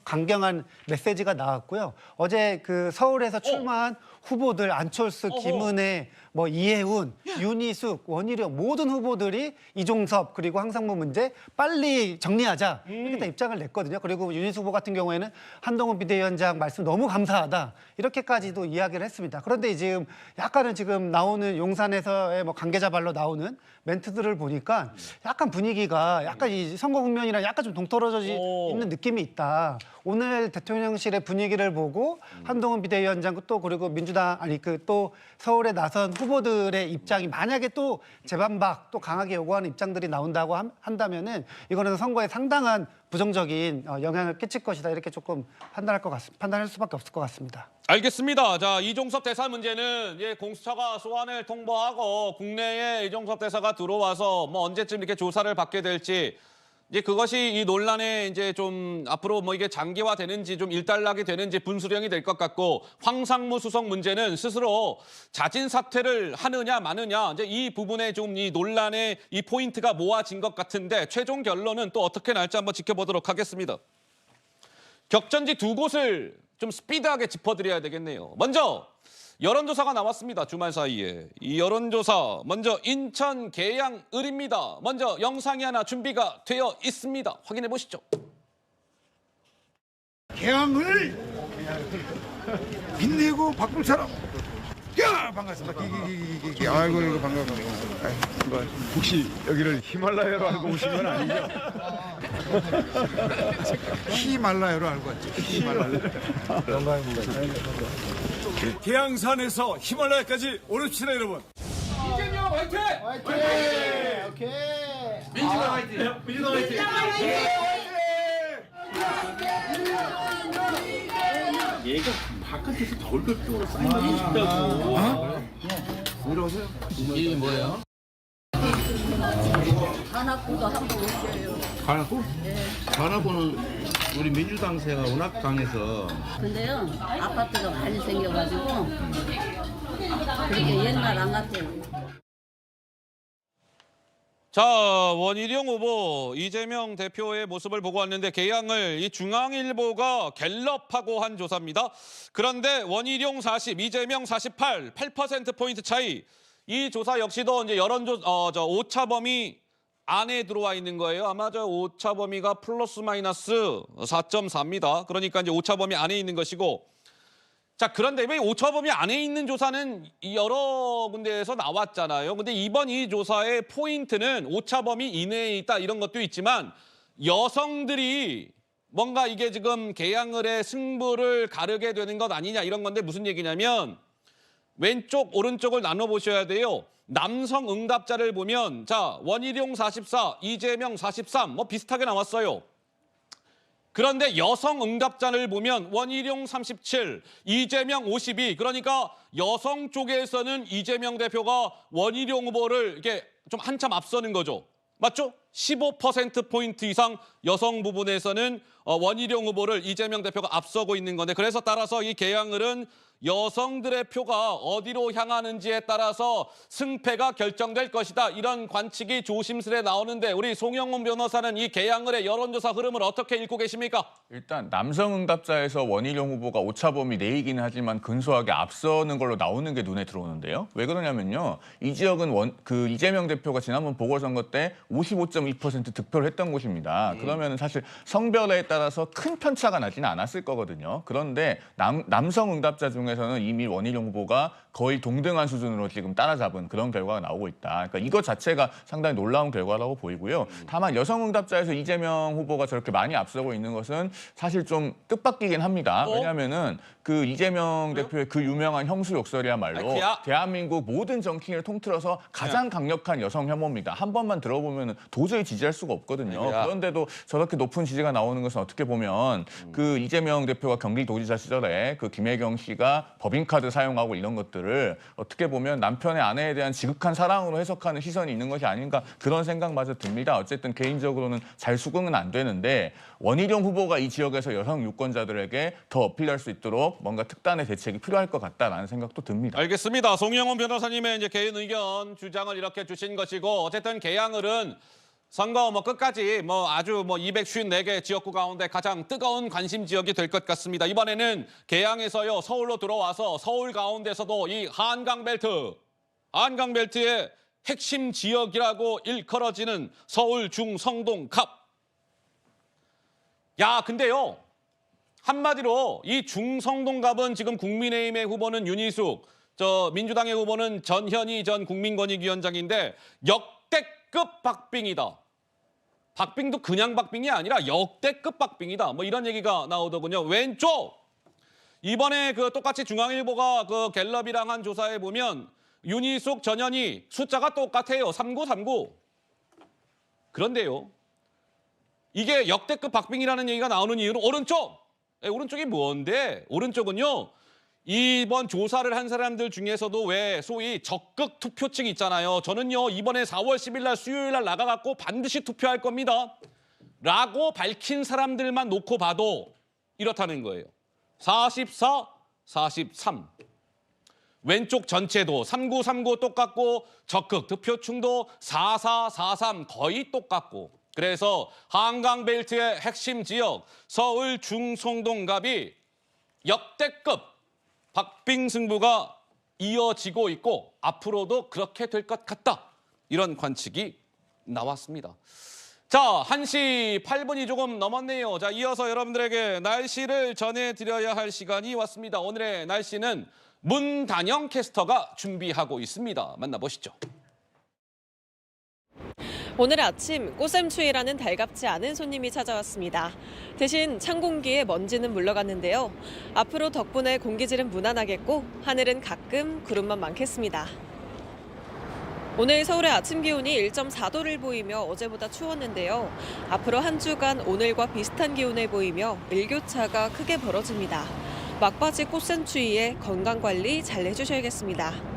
강경한 메시지가 나왔고요. 어제 그 서울에서 출마한 후보들 안철수, 김은혜, 뭐 이해운, 윤희숙, 원희룡 모든 후보들이 이종섭 그리고 황상무 문제 빨리 정리하자 이렇게 입장을 냈거든요. 그리고 윤희숙 후보 같은 경우에는 한동훈 비대위원장 말씀 너무 감사하다 이렇게까지도 이야기를 했습니다. 그런데 지금 약간은 지금 나오는 용산에서의 뭐 관계자 발로 나오는 멘트들을 보니까 약간 분위기가 약간 이 선거 국면이랑 약간 좀 동떨어져 있는 느낌이 있다. 오늘 대통령실의 분위기를 보고 한동훈 비대위원장 또 그리고 민주당 또 서울에 나선 후보들의 입장이 만약에 또 재반박 또 강하게 요구하는 입장들이 나온다고 한다면은 이거는 선거에 상당한 부정적인 영향을 끼칠 것이다 이렇게 조금 판단할 수밖에 없을 것 같습니다. 알겠습니다. 자, 이종섭 대사 문제는 공수처가 소환을 통보하고 국내에 이종섭 대사가 들어와서 뭐 언제쯤 이렇게 조사를 받게 될지 이제 그것이 이 논란에 이제 좀 앞으로 뭐 이게 장기화되는지 좀 일단락이 되는지 분수령이 될 것 같고 황상무 수석 문제는 스스로 자진 사퇴를 하느냐 마느냐 이제 이 부분에 좀 이 논란의 이 포인트가 모아진 것 같은데 최종 결론은 또 어떻게 날지 한번 지켜보도록 하겠습니다. 격전지 두 곳을 좀 스피드하게 짚어드려야 되겠네요. 먼저 여론조사가 나왔습니다. 주말 사이에. 이 여론조사 먼저 인천 계양을입니다. 먼저 영상이 하나 준비가 되어 있습니다. 확인해 보시죠. 계양을 빛내고 바꿀 사람. 야 반갑습니다. 아이고 이거 반갑습니다. 혹시 여기를 히말라야로 알고 오신 건 아니죠? 히말라야로 알고 왔죠. 히말라야. 영광입니다. 계양산에서 히말라야까지 오릅시다 여러분. 이재명 화이팅! 화이팅! 오케이. 민주당 화이팅! 민주당 화이팅! 얘가 바깥에서 덜덜 피우고 사인하고 싶다고. 내려오세요. 이게 뭐예요? 관악구도 한번 오셔요. 관악구? 네. 관악구는 우리 민주당세가 워낙 강해서. 근데요, 아파트가 많이 생겨가지고 그렇게 옛날 안 같아요. 자, 원희룡 후보, 이재명 대표의 모습을 보고 왔는데 개항을 이 중앙일보가 갤럽하고 한 조사입니다. 그런데 원희룡 40, 이재명 48, 8%포인트 차이. 이 조사 역시도 이제 오차 범위 안에 들어와 있는 거예요. 아마 저 오차 범위가 플러스 마이너스 4.4입니다. 그러니까 이제 오차 범위 안에 있는 것이고. 자, 그런데 왜 오차 범위 안에 있는 조사는 여러 군데에서 나왔잖아요. 근데 이번 이 조사의 포인트는 오차 범위 이내에 있다 이런 것도 있지만 여성들이 뭔가 이게 지금 개항을 해 승부를 가르게 되는 것 아니냐 이런 건데 무슨 얘기냐면 왼쪽 오른쪽을 나눠보셔야 돼요. 남성 응답자를 보면 자, 원희룡 44, 이재명 43 뭐 비슷하게 나왔어요. 그런데 여성 응답자를 보면 원희룡 37, 이재명 52. 그러니까 여성 쪽에서는 이재명 대표가 원희룡 후보를 이렇게 좀 한참 앞서는 거죠. 맞죠? 15%포인트 이상 여성 부분에서는 원희룡 후보를 이재명 대표가 앞서고 있는 건데 그래서 따라서 이 개항을은 여성들의 표가 어디로 향하는지에 따라서 승패가 결정될 것이다. 이런 관측이 조심스레 나오는데 우리 송영훈 변호사는 이 개항을의 여론조사 흐름을 어떻게 읽고 계십니까? 일단 남성 응답자에서 원희룡 후보가 오차 범위 내이기는 하지만 근소하게 앞서는 걸로 나오는 게 눈에 들어오는데요. 왜 그러냐면요. 이 지역은 이재명 대표가 지난번 보궐선거 때 55.2% 득표를 했던 곳입니다. 그러면 사실 성별에 따라서 큰 편차가 나지는 않았을 거거든요. 그런데 남성 응답자 중에서는 이미 원희룡 후보가 거의 동등한 수준으로 지금 따라잡은 그런 결과가 나오고 있다. 그러니까 이것 자체가 상당히 놀라운 결과라고 보이고요. 다만 여성 응답자에서 이재명 후보가 저렇게 많이 앞서고 있는 것은 사실 좀 뜻밖이긴 합니다. 왜냐하면은 그 이재명 대표의 그 유명한 형수 욕설이야말로 대한민국 모든 정치인을 통틀어서 가장 강력한 여성 혐오입니다. 한 번만 들어보면 도저히 지지할 수가 없거든요. 그런데도 저렇게 높은 지지가 나오는 것은 어떻게 보면 그 이재명 대표가 경기도지사 시절에 그 김혜경 씨가 법인카드 사용하고 이런 것들을 어떻게 보면 남편의 아내에 대한 지극한 사랑으로 해석하는 시선이 있는 것이 아닌가 그런 생각마저 듭니다. 어쨌든 개인적으로는 잘 수긍은 안 되는데 원희룡 후보가 이 지역에서 여성 유권자들에게 더 어필할 수 있도록 뭔가 특단의 대책이 필요할 것 같다라는 생각도 듭니다. 알겠습니다. 송영훈 변호사님의 이제 개인 의견 주장을 이렇게 주신 것이고 어쨌든 개항을은 선거 끝까지 아주 254개 지역구 가운데 가장 뜨거운 관심 지역이 될 것 같습니다. 이번에는 개항에서요 서울로 들어와서 서울 가운데서도 이 한강벨트의 핵심 지역이라고 일컬어지는 서울 중성동 갑. 야, 근데요. 한마디로 이 중성동갑은 지금 국민의힘의 후보는 윤희숙, 민주당의 후보는 전현희 전 국민권익위원장인데 역대급 박빙이다. 박빙도 그냥 박빙이 아니라 역대급 박빙이다. 이런 얘기가 나오더군요. 왼쪽 이번에 똑같이 중앙일보가 갤럽이랑 한 조사에 보면 윤희숙, 전현희 숫자가 똑같아요. 3939. 그런데요. 이게 역대급 박빙이라는 얘기가 나오는 이유는 오른쪽이 뭔데? 오른쪽은요. 이번 조사를 한 사람들 중에서도 왜 소위 적극 투표층 있잖아요. 저는요 이번에 4월 10일 날 수요일 날 나가갖고 반드시 투표할 겁니다. 라고 밝힌 사람들만 놓고 봐도 이렇다는 거예요. 44, 43. 왼쪽 전체도 3939 똑같고 적극 투표층도 44, 43 거의 똑같고 그래서 한강벨트의 핵심 지역 서울 중성동갑이 역대급 박빙 승부가 이어지고 있고 앞으로도 그렇게 될 것 같다. 이런 관측이 나왔습니다. 자, 1시 8분이 조금 넘었네요. 자, 이어서 여러분들에게 날씨를 전해드려야 할 시간이 왔습니다. 오늘의 날씨는 문단영 캐스터가 준비하고 있습니다. 만나보시죠. 오늘 아침 꽃샘추위라는 달갑지 않은 손님이 찾아왔습니다. 대신 찬 공기에 먼지는 물러갔는데요. 앞으로 덕분에 공기질은 무난하겠고 하늘은 가끔 구름만 많겠습니다. 오늘 서울의 아침 기온이 1.4도를 보이며 어제보다 추웠는데요. 앞으로 한 주간 오늘과 비슷한 기온을 보이며 일교차가 크게 벌어집니다. 막바지 꽃샘추위에 건강관리 잘 해주셔야겠습니다.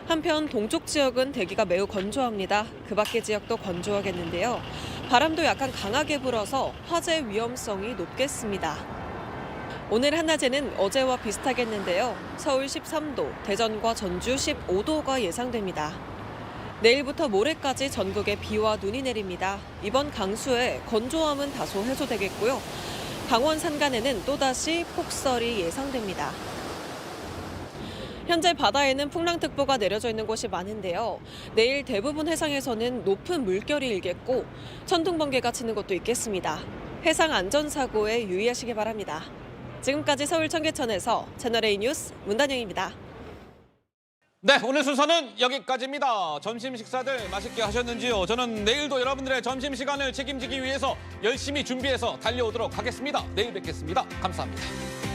한편 동쪽 지역은 대기가 매우 건조합니다. 그 밖의 지역도 건조하겠는데요. 바람도 약간 강하게 불어서 화재 위험성이 높겠습니다. 오늘 한낮에는 어제와 비슷하겠는데요. 서울 13도, 대전과 전주 15도가 예상됩니다. 내일부터 모레까지 전국에 비와 눈이 내립니다. 이번 강수에 건조함은 다소 해소되겠고요. 강원 산간에는 또다시 폭설이 예상됩니다. 현재 바다에는 풍랑특보가 내려져 있는 곳이 많은데요. 내일 대부분 해상에서는 높은 물결이 일겠고 천둥, 번개가 치는 곳도 있겠습니다. 해상 안전사고에 유의하시기 바랍니다. 지금까지 서울 청계천에서 채널A 뉴스 문단영입니다. 네, 오늘 순서는 여기까지입니다. 점심 식사들 맛있게 하셨는지요? 저는 내일도 여러분들의 점심시간을 책임지기 위해서 열심히 준비해서 달려오도록 하겠습니다. 내일 뵙겠습니다. 감사합니다.